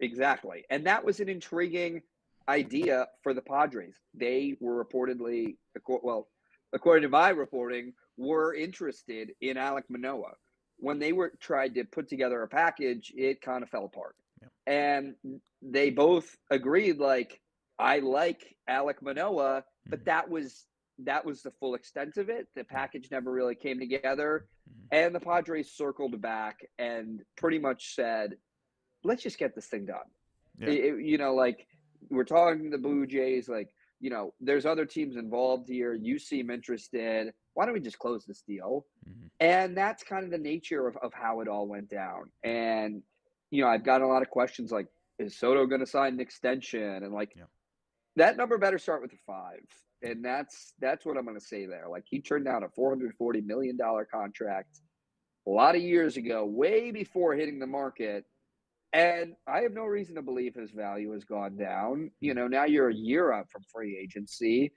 Exactly. And that was an intriguing idea for the Padres. They were reportedly, according to my reporting, were interested in Alek Manoah. When they tried to put together a package, it kind of fell apart. Yeah. And they both agreed, like, I like Alek Manoah, but that was the full extent of it. The package never really came together. And the Padres circled back and pretty much said, let's just get this thing done. Yeah. Like, we're talking to the Blue Jays, like, there's other teams involved here. You seem interested. Why don't we just close this deal? And that's kind of the nature of how it all went down. And, I've gotten a lot of questions like, is Soto going to sign an extension? And like, that number better start with a 5. And that's what I'm going to say there. Like, he turned down a $440 million contract a lot of years ago, way before hitting the market. And I have no reason to believe his value has gone down. Now you're a year out from free agency.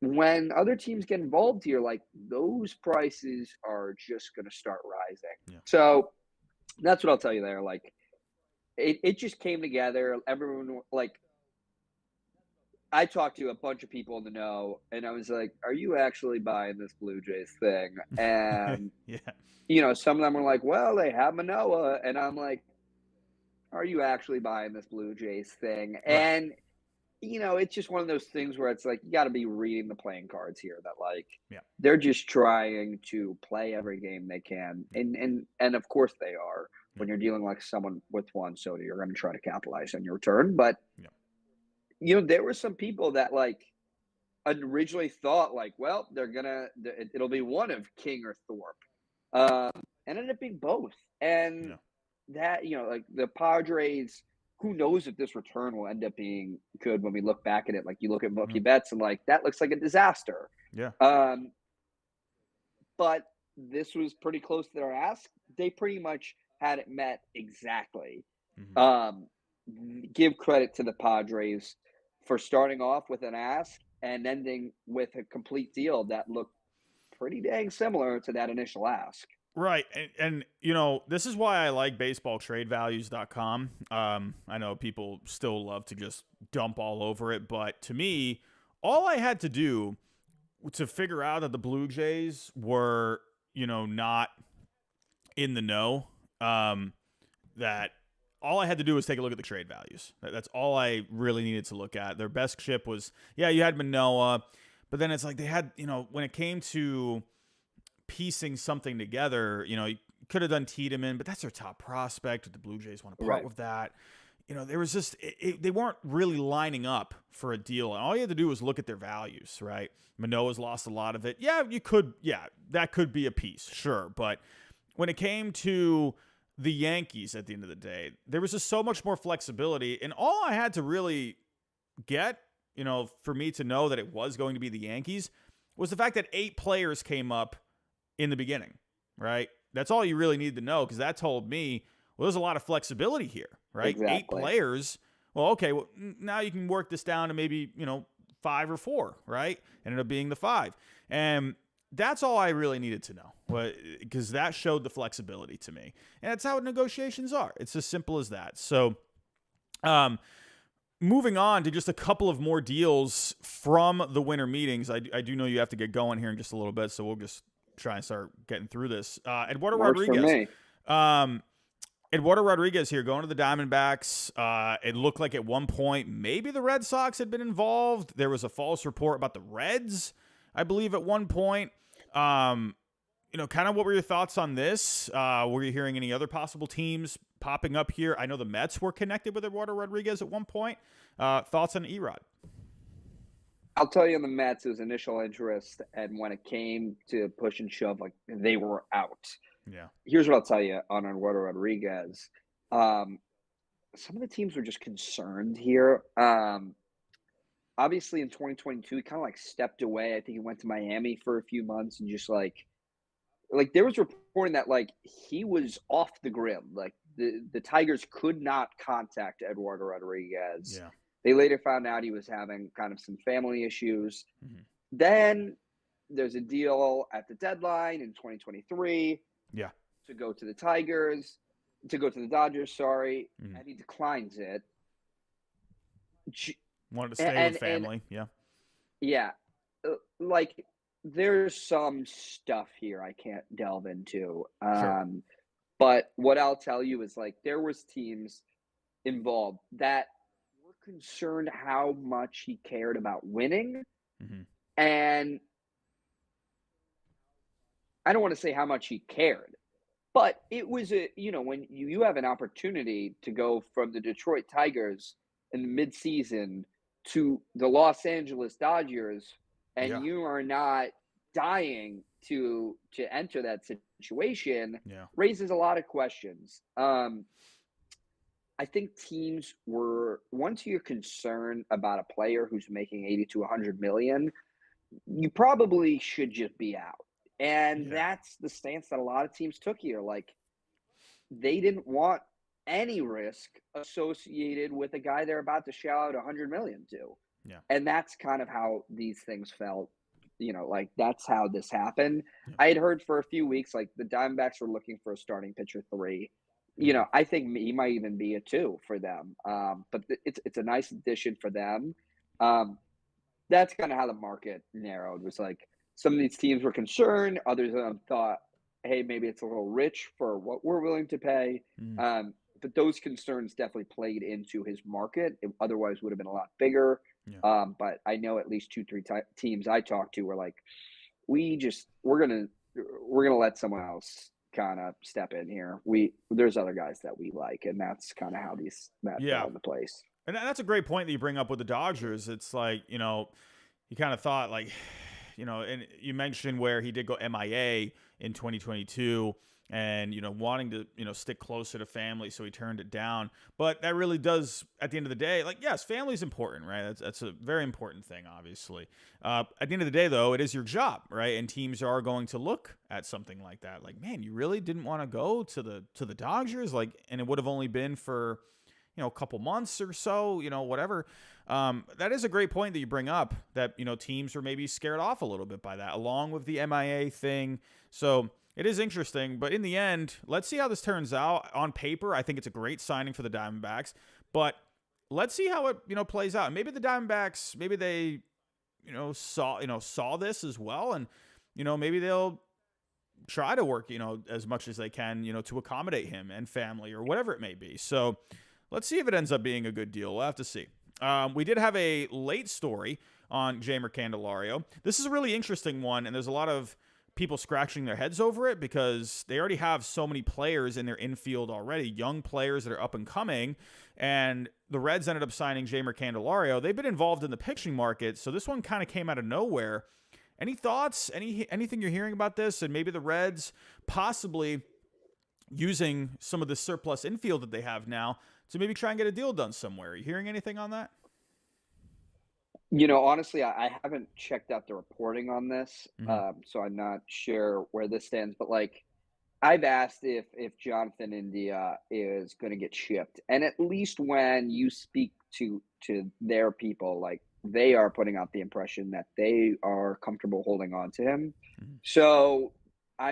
When other teams get involved here, like, those prices are just going to start rising. Yeah. So that's what I'll tell you there. Like, it just came together. Everyone, like, I talked to a bunch of people in the know, and I was like, are you actually buying this Blue Jays thing? And, some of them were like, well, they have Manoah. And I'm like, are you actually buying this Blue Jays thing? Right. And, it's just one of those things where it's like, you got to be reading the playing cards here that, like, they're just trying to play every game they can. And of course they are. When you're dealing like someone with Juan Soto, you're going to try to capitalize on your return. But, there were some people that, like, originally thought, like, well, it'll be one of King or Thorpe. Ended up being both. And that, like, the Padres, who knows if this return will end up being good when we look back at it. Like, you look at Mookie Betts and, like, that looks like a disaster. Yeah. But this was pretty close to their ask. They pretty much had it met exactly. Give credit to the Padres for starting off with an ask and ending with a complete deal that looked pretty dang similar to that initial ask. Right. And this is why I like baseballtradevalues.com. I know people still love to just dump all over it, but to me, all I had to do to figure out that the Blue Jays were, not in the know, that all I had to do was take a look at the trade values. That's all I really needed to look at. Their best chip was, you had Manoah, but then it's like they had, when it came to piecing something together, you could have done Tiedemann, but that's their top prospect. Did the Blue Jays want to part with that? There was just, they weren't really lining up for a deal. And all you had to do was look at their values, right? Manoah's lost a lot of it. That could be a piece, sure. But when it came to the Yankees at the end of the day, there was just so much more flexibility. And all I had to really get, for me to know that it was going to be the Yankees was the fact that 8 players came up in the beginning, right? That's all you really need to know, because that told me, there's a lot of flexibility here, right? Exactly. 8 players. Well, okay, now you can work this down to maybe, 5 or 4, right? Ended up being the 5. And that's all I really needed to know, because that showed the flexibility to me. And that's how negotiations are. It's as simple as that. So, moving on to just a couple of more deals from the winter meetings. I do know you have to get going here in just a little bit, so we'll just try and start getting through this. Eduardo Rodriguez. Eduardo Rodriguez here going to the Diamondbacks. It looked like at one point maybe the Red Sox had been involved. There was a false report about the Reds, I believe, at one point. Kind of what were your thoughts on this? Were you hearing any other possible teams popping up here? I know the Mets were connected with Eduardo Rodriguez at one point. Thoughts on Erod? I'll tell you on the Mets, it was initial interest, and when it came to push and shove, they were out. Yeah. Here's what I'll tell you on Eduardo Rodriguez. Some of the teams were just concerned here. Obviously, in 2022, he kind of stepped away. I think he went to Miami for a few months and just there was reporting that he was off the grid. The Tigers could not contact Eduardo Rodriguez. Yeah. They later found out he was having kind of some family issues. Mm-hmm. Then there's a deal at the deadline in 2023. Yeah. To go to the Dodgers, sorry. Mm-hmm. And he declines it. Wanted to stay with family. Yeah. There's some stuff here I can't delve into. Sure. But what I'll tell you is there was teams involved that were concerned how much he cared about winning. Mm-hmm. And I don't want to say how much he cared, but it was when you have an opportunity to go from the Detroit Tigers in the midseason to the Los Angeles Dodgers, and you are not dying to enter that situation, raises a lot of questions. I think teams were, once you're concerned about a player who's making 80 to 100 million, you probably should just be out. And that's the stance that a lot of teams took here. They didn't want any risk associated with a guy they're about to shell out 100 million to. Yeah. And that's kind of how these things felt. That's how this happened. Yeah. I had heard for a few weeks, the Diamondbacks were looking for a starting pitcher 3. I think he might even be a 2 for them. But it's a nice addition for them. That's kind of how the market narrowed. It was some of these teams were concerned. Others of them thought, hey, maybe it's a little rich for what we're willing to pay. But those concerns definitely played into his market. It otherwise would have been a lot bigger. Yeah. But I know at least 2-3 teams I talked to were we're gonna let someone else kind of step in here. There's other guys that we like, and that's kind of how that fell into place. And that's a great point that you bring up with the Dodgers. It's you kind of thought and you mentioned where he did go MIA in 2022 and, wanting to, stick closer to family. So he turned it down. But that really does, at the end of the day, yes, family's important, right? That's a very important thing, obviously. At the end of the day, though, it is your job, right? And teams are going to look at something like that. Man, you really didn't want to go to the Dodgers? And it would have only been for, a couple months or so, whatever. That is a great point that you bring up, that, teams are maybe scared off a little bit by that, along with the MIA thing. So it is interesting, but in the end, let's see how this turns out. On paper, I think it's a great signing for the Diamondbacks, but let's see how it, plays out. Maybe the Diamondbacks, maybe they, saw this as well. And, maybe they'll try to work, as much as they can, to accommodate him and family or whatever it may be. So let's see if it ends up being a good deal. We'll have to see. We did have a late story on Jeimer Candelario. This is a really interesting one, and there's a lot of people scratching their heads over it because they already have so many players in their infield already, young players that are up and coming, and the Reds ended up signing Jeimer Candelario. They've been involved in the pitching market, so this one kind of came out of nowhere. Any thoughts? Anything you're hearing about this? And maybe the Reds possibly using some of the surplus infield that they have now to maybe try and get a deal done somewhere. Are you hearing anything on that? Honestly, I haven't checked out the reporting on this, so I'm not sure where this stands. But I've asked if Jonathan India is going to get shipped, and at least when you speak to their people, they are putting out the impression that they are comfortable holding on to him. So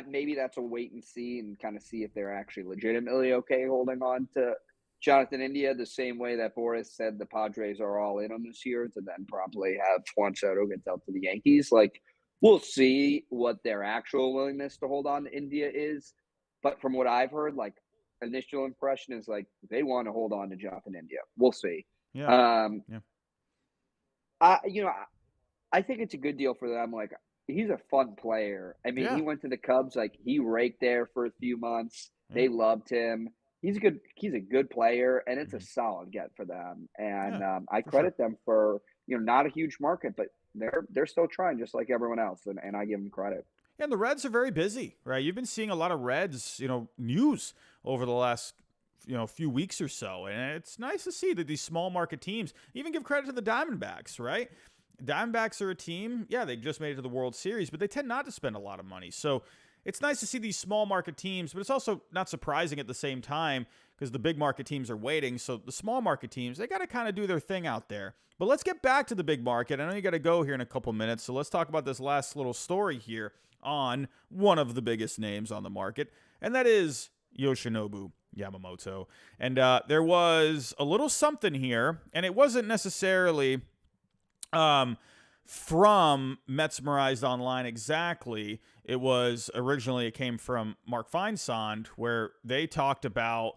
maybe that's a wait and see, and kind of see if they're actually legitimately okay holding on to Jonathan India, the same way that Boris said the Padres are all in on this year to then probably have Juan Soto get dealt to the Yankees. We'll see what their actual willingness to hold on to India is. But from what I've heard, initial impression is they want to hold on to Jonathan India. We'll see. Yeah. I think it's a good deal for them. He's a fun player. I mean, He went to the Cubs. He raked there for a few months. They loved him. He's a good player, and it's a solid get for them. And I credit them for not a huge market, but they're still trying just like everyone else, and I give them credit. Yeah, and the Reds are very busy, right? You've been seeing a lot of Reds, news over the last few weeks or so, and it's nice to see that these small market teams even give credit to the Diamondbacks, right? Diamondbacks are a team, they just made it to the World Series, but they tend not to spend a lot of money. So it's nice to see these small market teams, but it's also not surprising at the same time because the big market teams are waiting. So the small market teams, they got to kind of do their thing out there. But let's get back to the big market. I know you got to go here in a couple minutes, so let's talk about this last little story here on one of the biggest names on the market, and that is Yoshinobu Yamamoto. And there was a little something here, and it wasn't necessarily from Mesmerized Online exactly. It was originally, it came from Mark Feinsand, where they talked about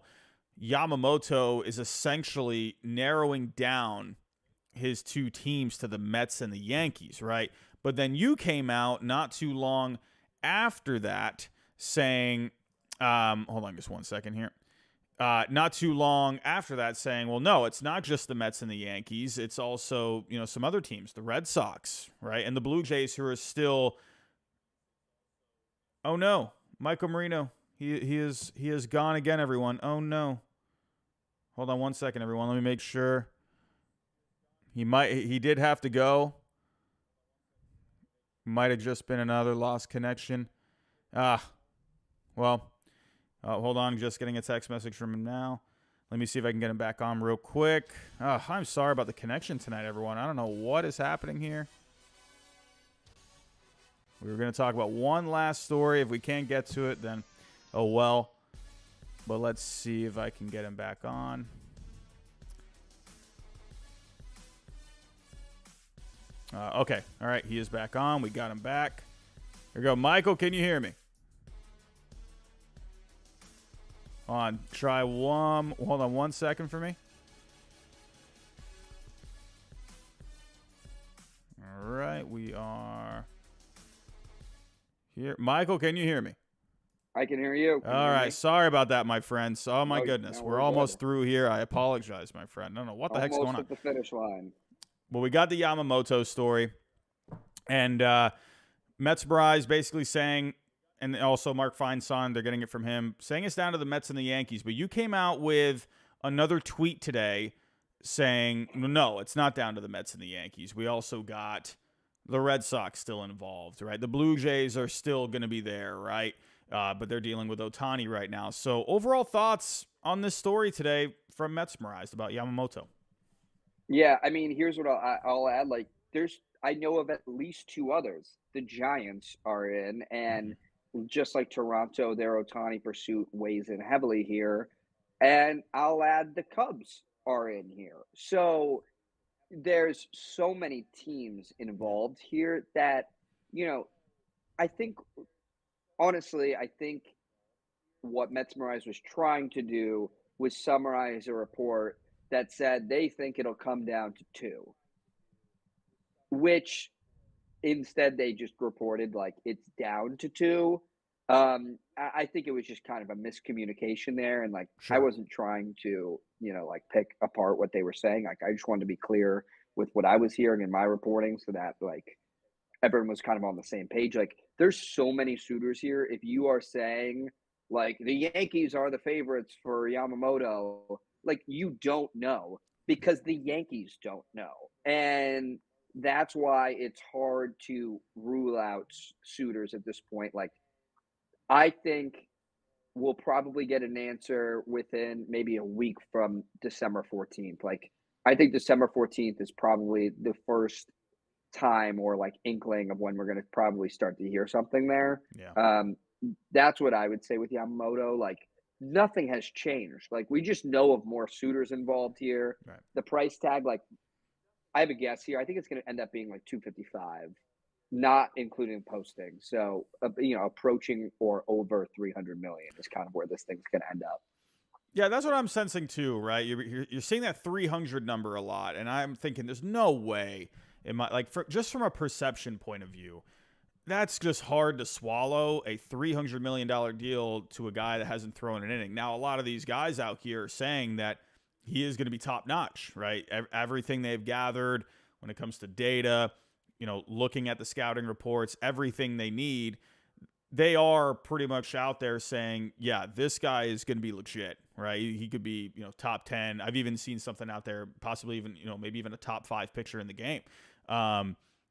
Yamamoto is essentially narrowing down his two teams to the Mets and the Yankees, right? But then you came out not too long after that saying, hold on just one second here. Not too long after that saying, well, no, it's not just the Mets and the Yankees. It's also, some other teams, the Red Sox, right? And the Blue Jays, who are still, oh no, Michael Marino, he is gone again, everyone. Oh no. Hold on one second, everyone. Let me make sure. He did have to go. Might have just been another lost connection. Well, hold on, just getting a text message from him now. Let me see if I can get him back on real quick. I'm sorry about the connection tonight, everyone. I don't know what is happening here. We were going to talk about one last story. If we can't get to it, then oh well. But let's see if I can get him back on. Okay. All right. He is back on. We got him back. Here we go. Michael, can you hear me? On. Try one. Hold on 1 second for me. All right. We are here. Michael, can you hear me? I can hear you. All right. Sorry about that, my friends. Oh, my goodness. We're almost through here. I apologize, my friend. I don't know what the heck's going on. Almost at the finish line. Well, we got the Yamamoto story. And Mesmerized basically saying, and also Mark Feinsand, they're getting it from him, saying it's down to the Mets and the Yankees. But you came out with another tweet today saying, no, it's not down to the Mets and the Yankees. We also got the Red Sox still involved, right? The Blue Jays are still going to be there, right? But they're dealing with Ohtani right now. So overall thoughts on this story today from Mesmerized about Yamamoto. Yeah, I mean, here's what I'll add. I know of at least two others. The Giants are in, and just like Toronto, their Ohtani pursuit weighs in heavily here. And I'll add the Cubs are in here. So there's so many teams involved here that, I think honestly, I think what Metsmerize was trying to do was summarize a report that said they think it'll come down to two, which instead they just reported like it's down to two. I think it was just kind of a miscommunication there, and like I Sure. wasn't trying to, like pick apart what they were saying. Like I just wanted to be clear with what I was hearing in my reporting, so that like everyone was kind of on the same page. Like there's so many suitors here. If you are saying like the Yankees are the favorites for Yamamoto, like you don't know because the Yankees don't know. And that's why it's hard to rule out suitors at this point. Like I think we'll probably get an answer within maybe a week from December 14th. Like I think December 14th is probably the first time or like inkling of when we're going to probably start to hear something there. Yeah. Um, that's what I would say with Yamamoto. Like nothing has changed. Like we just know of more suitors involved here. Right. The price tag, like I have a guess here. I think it's going to end up being like 255, not including posting. So approaching or over 300 million is kind of where this thing's going to end up. Yeah, that's what I'm sensing too, right? You're seeing that 300 number a lot, and I'm thinking there's no way just from a perception point of view, that's just hard to swallow, a $300 million deal to a guy that hasn't thrown an inning. Now, a lot of these guys out here are saying that he is going to be top notch, right? Everything they've gathered when it comes to data, looking at the scouting reports, everything they need, they are pretty much out there saying, yeah, this guy is going to be legit, right? He could be, top 10. I've even seen something out there, possibly even, maybe even a top 5 pitcher in the game.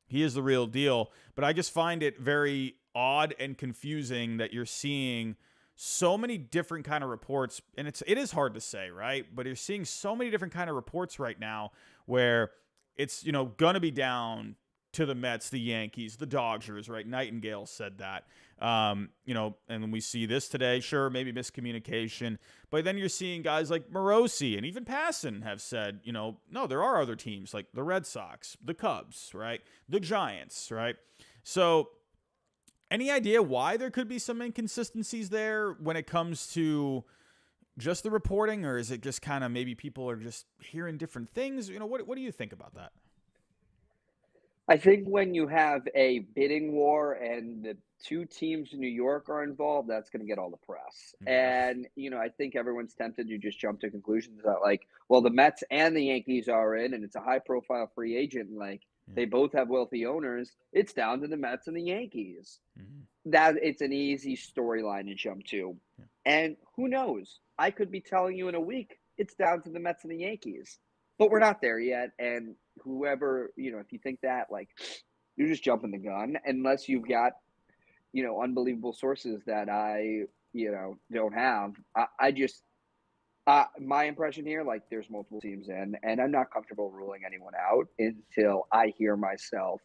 He is the real deal, but I just find it very odd and confusing that you're seeing so many different kind of reports, and it is hard to say, right? But you're seeing so many different kind of reports right now where it's, gonna be down to the Mets, the Yankees, the Dodgers, right? Nightingale said that. And we see this today, sure, maybe miscommunication, but then you're seeing guys like Morosi and even Passan have said, no, there are other teams like the Red Sox, the Cubs, right? The Giants, right? So any idea why there could be some inconsistencies there when it comes to just the reporting, or is it just kind of maybe people are just hearing different things? What do you think about that? I think when you have a bidding war and the two teams in New York are involved, that's going to get all the press. Yeah. And, I think everyone's tempted to just jump to conclusions that, like, well, the Mets and the Yankees are in, and it's a high profile free agent. And, like, they both have wealthy owners. It's down to the Mets and the Yankees. That it's an easy storyline to jump to. Yeah. And who knows? I could be telling you in a week it's down to the Mets and the Yankees. But we're not there yet. And whoever, if you think that, like, you're just jumping the gun unless you've got, unbelievable sources that I, don't have. My impression here, like, there's multiple teams in, and I'm not comfortable ruling anyone out until I hear myself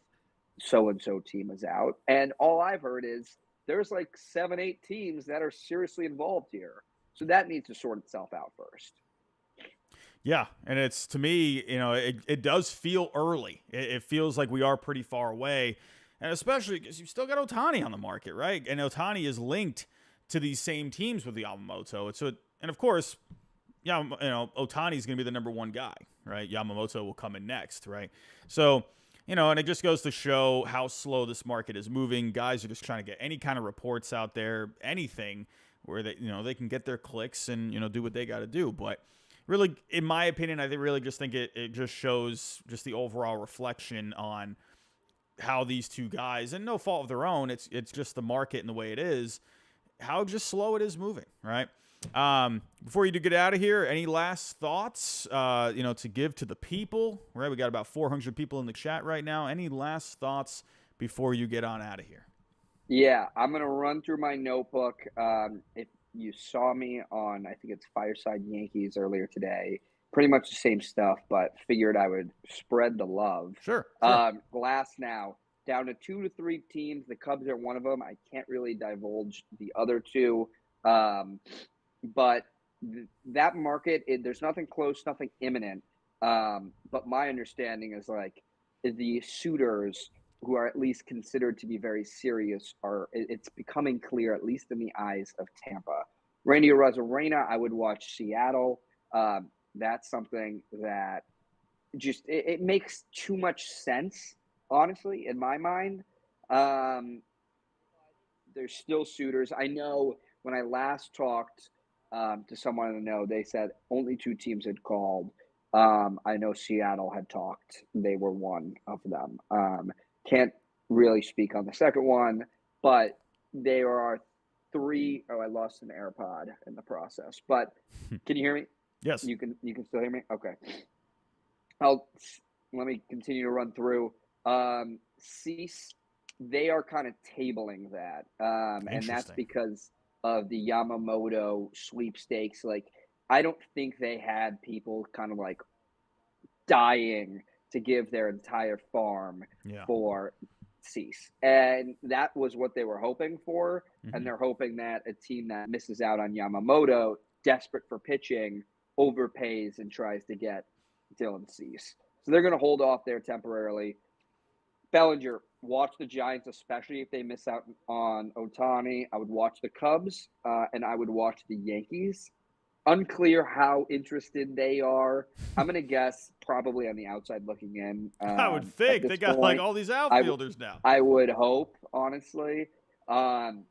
so-and-so team is out. And all I've heard is there's like 7, 8 teams that are seriously involved here. So that needs to sort itself out first. Yeah, and it's, to me, it does feel early. It feels like we are pretty far away, and especially because you've still got Ohtani on the market, right? And Ohtani is linked to these same teams with Yamamoto. And of course, Ohtani is going to be the number one guy, right? Yamamoto will come in next, right? So, and it just goes to show how slow this market is moving. Guys are just trying to get any kind of reports out there, anything where they can get their clicks and, do what they got to do. But really, in my opinion, I really just think it just shows just the overall reflection on how these two guys, and no fault of their own, it's just the market and the way it is, how just slow it is moving, right? Before you do get out of here, any last thoughts, to give to the people, right? We got about 400 people in the chat right now. Any last thoughts before you get on out of here? Yeah, I'm going to run through my notebook. If you saw me on, I think it's Fireside Yankees earlier today, pretty much the same stuff, but figured I would spread the love. Sure. Glass now down to 2 to 3 teams. The Cubs are one of them. I can't really divulge the other two. But that market, there's nothing close, nothing imminent. But my understanding is like the suitors who are at least considered to be very serious it's becoming clear, at least in the eyes of Tampa. Randy Arozarena, I would watch Seattle. That's something that just it makes too much sense, honestly, in my mind. There's still suitors. I know when I last talked to someone I know, they said only 2 teams had called. I know Seattle had talked. They were one of them. Can't really speak on the second one, but there are 3. Oh, I lost an AirPod in the process. But can you hear me? Yes. You can still hear me? Okay. Let me continue to run through. Cease, they are kind of tabling that, and that's because of the Yamamoto sweepstakes. Like, I don't think they had people kind of like dying to give their entire farm for Cease, and that was what they were hoping for. And they're hoping that a team that misses out on Yamamoto, desperate for pitching, overpays and tries to get Dylan Cease. So they're going to hold off there temporarily. Bellinger, watch the Giants, especially if they miss out on Ohtani. I would watch the Cubs, and I would watch the Yankees. Unclear how interested they are. I'm going to guess probably on the outside looking in. I would think. They got like all these outfielders now. I would hope, honestly. And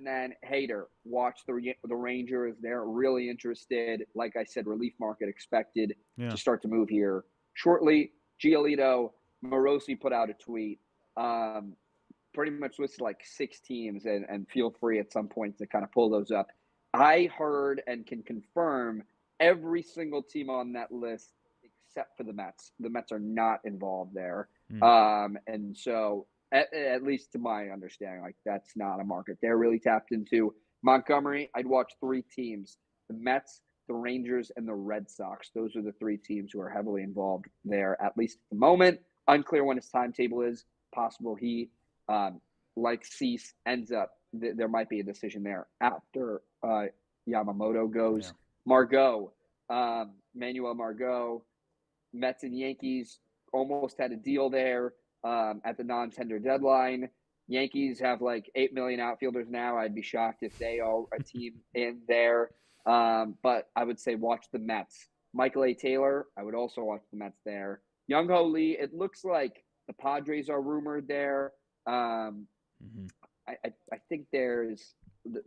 then Hader, watch the Rangers. They're really interested. Like I said, relief market expected to start to move here shortly. Giolito, Morosi put out a tweet. Pretty much listed like 6 teams, and feel free at some point to kind of pull those up. I heard and can confirm every single team on that list except for the Mets. The Mets are not involved there. And so at least to my understanding, like that's not a market they're really tapped into. Montgomery, I'd watch 3 teams: the Mets, the Rangers, and the Red Sox. Those are the 3 teams who are heavily involved there, at least at the moment. Unclear when his timetable is. Possible he, like Cease, ends up, there might be a decision there after Yamamoto goes. Margot, Manuel Margot, Mets and Yankees almost had a deal there at the non-tender deadline. Yankees have like 8 million outfielders now. I'd be shocked if they are a team in there. But I would say watch the Mets. Michael A. Taylor, I would also watch the Mets there. Young-Ho Lee, it looks like the Padres are rumored there. I think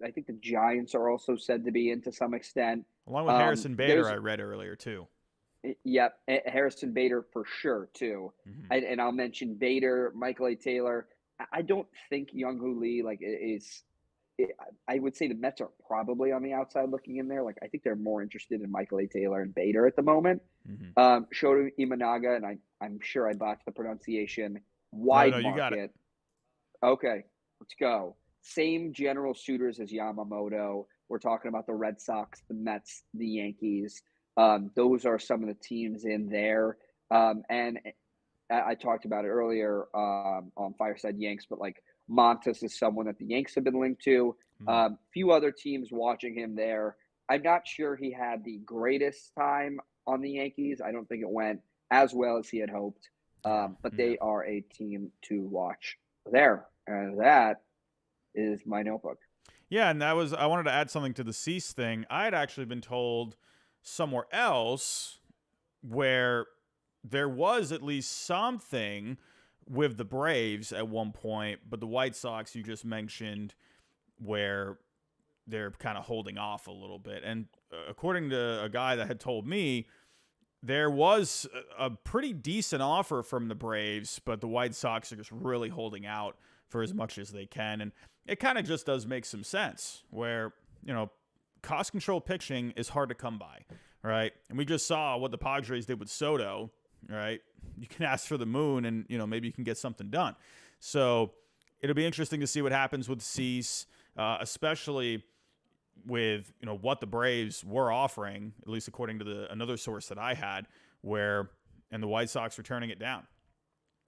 I think the Giants are also said to be in to some extent. Along with Harrison Bader, I read earlier too. Yep, Harrison Bader for sure too. And I'll mention Bader, Michael A. Taylor. I don't think Young-Ho Lee I would say the Mets are probably on the outside looking in there. Like, I think they're more interested in Michael A. Taylor and Bader at the moment. Shota Imanaga, and I'm sure I botched the pronunciation. Wide market. You got it. Okay, let's go. Same general suitors as Yamamoto. We're talking about the Red Sox, the Mets, the Yankees. Those are some of the teams in there. And I talked about it earlier on Fireside Yanks, but like Montas is someone that the Yanks have been linked to. Few other teams watching him there. I'm not sure he had the greatest time on the Yankees. I don't think it went as well as he had hoped. But they are a team to watch there. And that is my notebook. Yeah, and I wanted to add something to the Cease thing. I had actually been told somewhere else where there was at least something with the Braves at one point, but the White Sox you just mentioned where they're kind of holding off a little bit. And according to a guy that had told me, there was a pretty decent offer from the Braves, but the White Sox are just really holding out for as much as they can. And it kind of just does make some sense where, cost control pitching is hard to come by, right? And we just saw what the Padres did with Soto, right? You can ask for the moon and, maybe you can get something done. So it'll be interesting to see what happens with Cease, especially with, what the Braves were offering, at least according to another source that I had, and the White Sox were turning it down.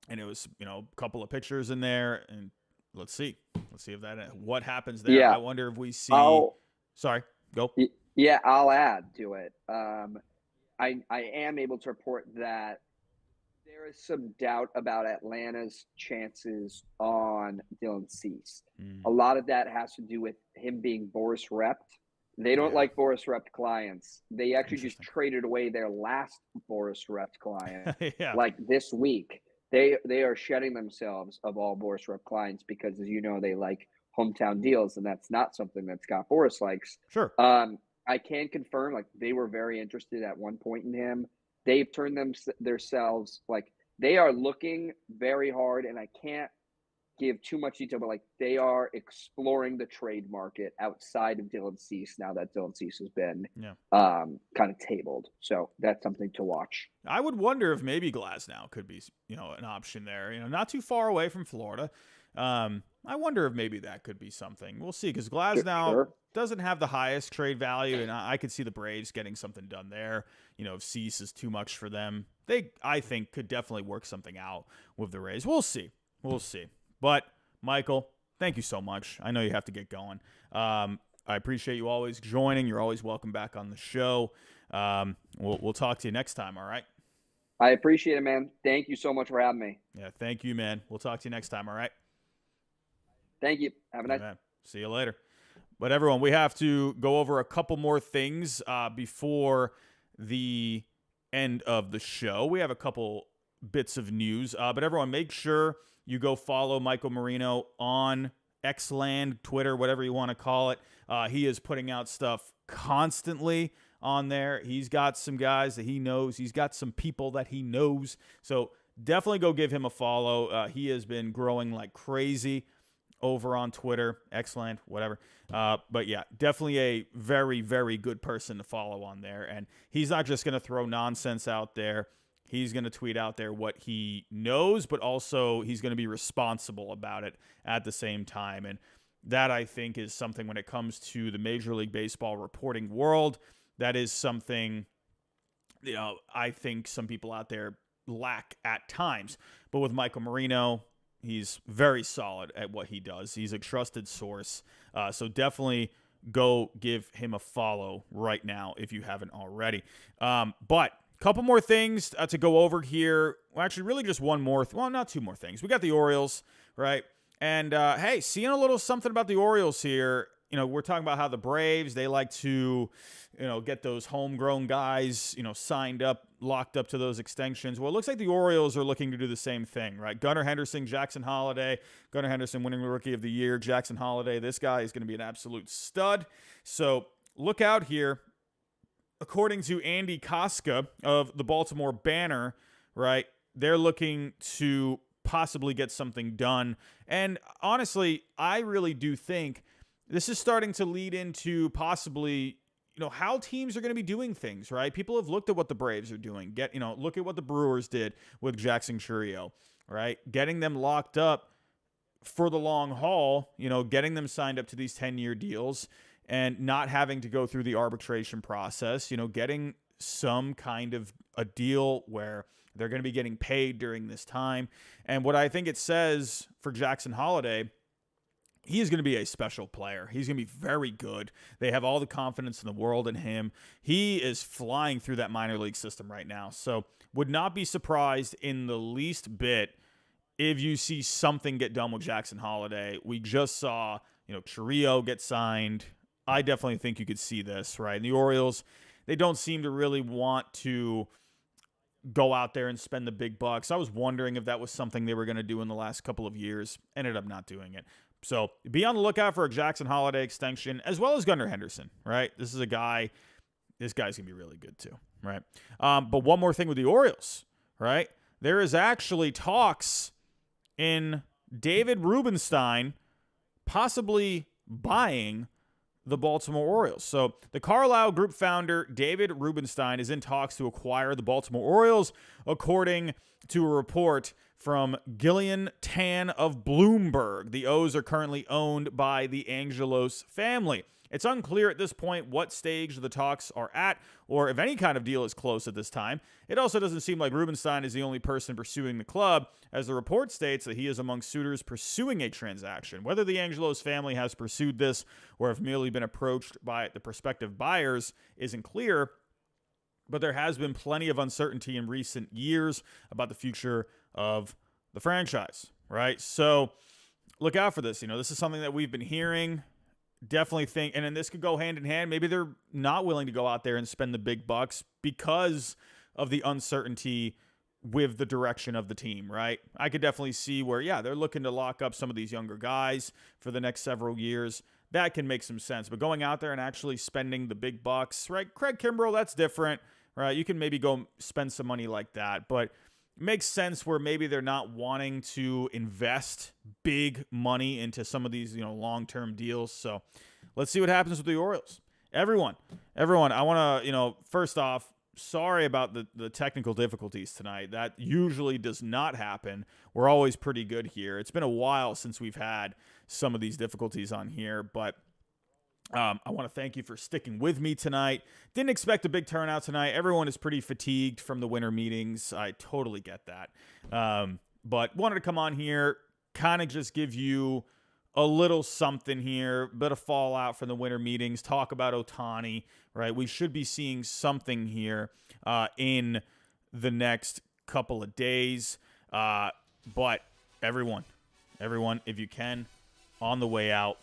And it was, a couple of pictures in there, and let's see what happens there. Yeah. I wonder if we see. Sorry, go. Yeah, I'll add to it. I am able to report that There is some doubt about Atlanta's chances on Dylan Cease. A lot of that has to do with him being Boris Rept. They don't like Boris Rept clients. They actually just traded away their last Boris Rept client like this week. They are shedding themselves of all Boris Rept clients because, as you know, they like hometown deals, and that's not something that Scott Boras likes. Sure. I can confirm, like, they were very interested at one point in him. They've turned themselves, like, they are looking very hard, and I can't give too much detail, but, like, they are exploring the trade market outside of Dylan Cease now that Dylan Cease has been kind of tabled. So that's something to watch. I would wonder if maybe Glasnow could be, an option there. Not too far away from Florida. I wonder if maybe that could be something. We'll see, because Glasnow doesn't have the highest trade value, and I could see the Braves getting something done there. If Cease is too much for them, they, I think, could definitely work something out with the Rays. We'll see. But, Michael, thank you so much. I know you have to get going. I appreciate you always joining. You're always welcome back on the show. We'll talk to you next time, all right? I appreciate it, man. Thank you so much for having me. Yeah, thank you, man. We'll talk to you next time, all right? Thank you. Have a nice day. See you later. But everyone, we have to go over a couple more things before the end of the show. We have a couple bits of news. But everyone, make sure you go follow Michael Marino on Xland, Twitter, whatever you want to call it. He is putting out stuff constantly on there. He's got some guys that he knows. He's got some people that he knows. So definitely go give him a follow. He has been growing like crazy over on Twitter, Xland, whatever. But yeah, definitely a very, very good person to follow on there. And he's not just going to throw nonsense out there. He's going to tweet out there what he knows, but also he's going to be responsible about it at the same time. And that, I think, is something when it comes to the Major League Baseball reporting world, that is something, I think some people out there lack at times. But with Michael Marino, he's very solid at what he does. He's a trusted source. So definitely go give him a follow right now if you haven't already. But a couple more things to go over here. Well, actually, really just one more. Well, not two more things. We got the Orioles, right? And, hey, seeing a little something about the Orioles here. We're talking about how the Braves, they like to, get those homegrown guys, signed up, locked up to those extensions. Well, it looks like the Orioles are looking to do the same thing, right? Gunnar Henderson, Jackson Holliday. Gunnar Henderson winning Rookie of the Year. Jackson Holliday, this guy is going to be an absolute stud. So look out here. According to Andy Koska of the Baltimore Banner, right, they're looking to possibly get something done. And honestly, I really do think this is starting to lead into possibly, how teams are going to be doing things, right? People have looked at what the Braves are doing. Look at what the Brewers did with Jackson Chourio, right? Getting them locked up for the long haul, getting them signed up to these 10-year deals and not having to go through the arbitration process, getting some kind of a deal where they're going to be getting paid during this time. And what I think it says for Jackson Holliday, he is going to be a special player. He's going to be very good. They have all the confidence in the world in him. He is flying through that minor league system right now. So would not be surprised in the least bit if you see something get done with Jackson Holliday. We just saw, Chourio get signed. I definitely think you could see this, right? And the Orioles, they don't seem to really want to go out there and spend the big bucks. I was wondering if that was something they were going to do in the last couple of years. Ended up not doing it. So be on the lookout for a Jackson Holliday extension, as well as Gunnar Henderson, right? This guy's going to be really good too, right? But one more thing with the Orioles, right? There is actually talks in David Rubenstein possibly buying the Baltimore Orioles. So the Carlyle Group founder, David Rubenstein, is in talks to acquire the Baltimore Orioles, according to a report from Gillian Tan of Bloomberg. The O's are currently owned by the Angelos family. It's unclear at this point what stage the talks are at or if any kind of deal is close at this time. It also doesn't seem like Rubenstein is the only person pursuing the club, as the report states that he is among suitors pursuing a transaction. Whether the Angelos family has pursued this or have merely been approached by the prospective buyers isn't clear. but there has been plenty of uncertainty in recent years about the future of the franchise, right? So look out for this. This is something that we've been hearing. Definitely think, and then this could go hand in hand. Maybe they're not willing to go out there and spend the big bucks because of the uncertainty with the direction of the team, right? I could definitely see where, they're looking to lock up some of these younger guys for the next several years. That can make some sense. But going out there and actually spending the big bucks, right? Craig Kimbrell, that's different, right? You can maybe go spend some money like that. But it makes sense where maybe they're not wanting to invest big money into some of these, long-term deals. So let's see what happens with the Orioles. Everyone, I want to, first off, sorry about the technical difficulties tonight. That usually does not happen. We're always pretty good here. It's been a while since we've had some of these difficulties on here, but I want to thank you for sticking with me tonight. Didn't expect a big turnout tonight. Everyone is pretty fatigued from the winter meetings. I totally get that. But wanted to come on here, kind of just give you a little something here, bit of fallout from the winter meetings, talk about Ohtani, right? We should be seeing something here in the next couple of days. But everyone, if you can, on the way out,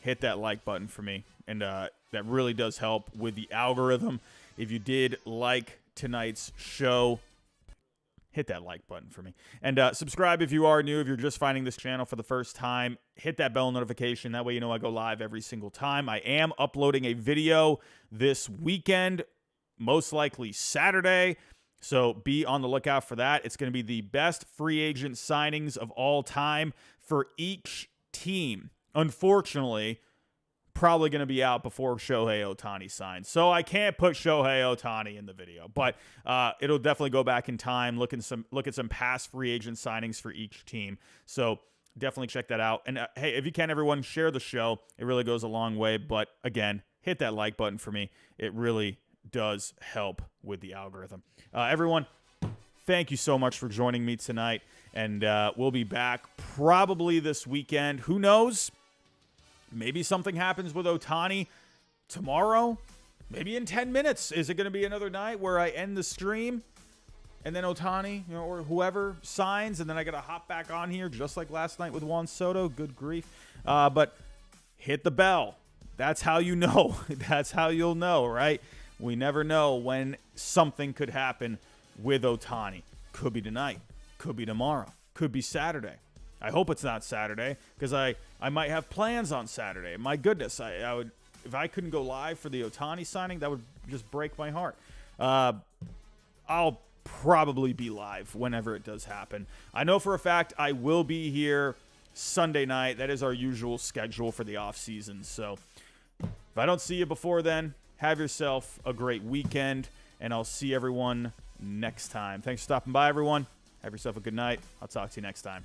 hit that like button for me. And that really does help with the algorithm. If you did like tonight's show, hit that like button for me. And subscribe if you are new. If you're just finding this channel for the first time, hit that bell notification. That way you know I go live every single time. I am uploading a video this weekend, most likely Saturday. So be on the lookout for that. It's going to be the best free agent signings of all time for each team. Unfortunately, probably going to be out before Shohei Otani signs. So I can't put Shohei Otani in the video, but it'll definitely go back in time, look at some past free agent signings for each team. So definitely check that out. And hey, if you can, everyone, share the show. It really goes a long way. But again, hit that like button for me. It really does help with the algorithm. Everyone, thank you so much for joining me tonight. And we'll be back probably this weekend. Who knows? Maybe something happens with Ohtani tomorrow. Maybe in 10 minutes. Is it going to be another night where I end the stream and then Ohtani, or whoever signs, and then I got to hop back on here just like last night with Juan Soto? Good grief. But hit the bell. That's how you know. That's how you'll know, right? We never know when something could happen with Ohtani. Could be tonight. Could be tomorrow. Could be Saturday. I hope it's not Saturday, because I might have plans on Saturday. My goodness, I would, if I couldn't go live for the Ohtani signing, that would just break my heart. I'll probably be live whenever it does happen. I know for a fact I will be here Sunday night. That is our usual schedule for the offseason. So if I don't see you before then, have yourself a great weekend, and I'll see everyone next time. Thanks for stopping by, everyone. Have yourself a good night. I'll talk to you next time.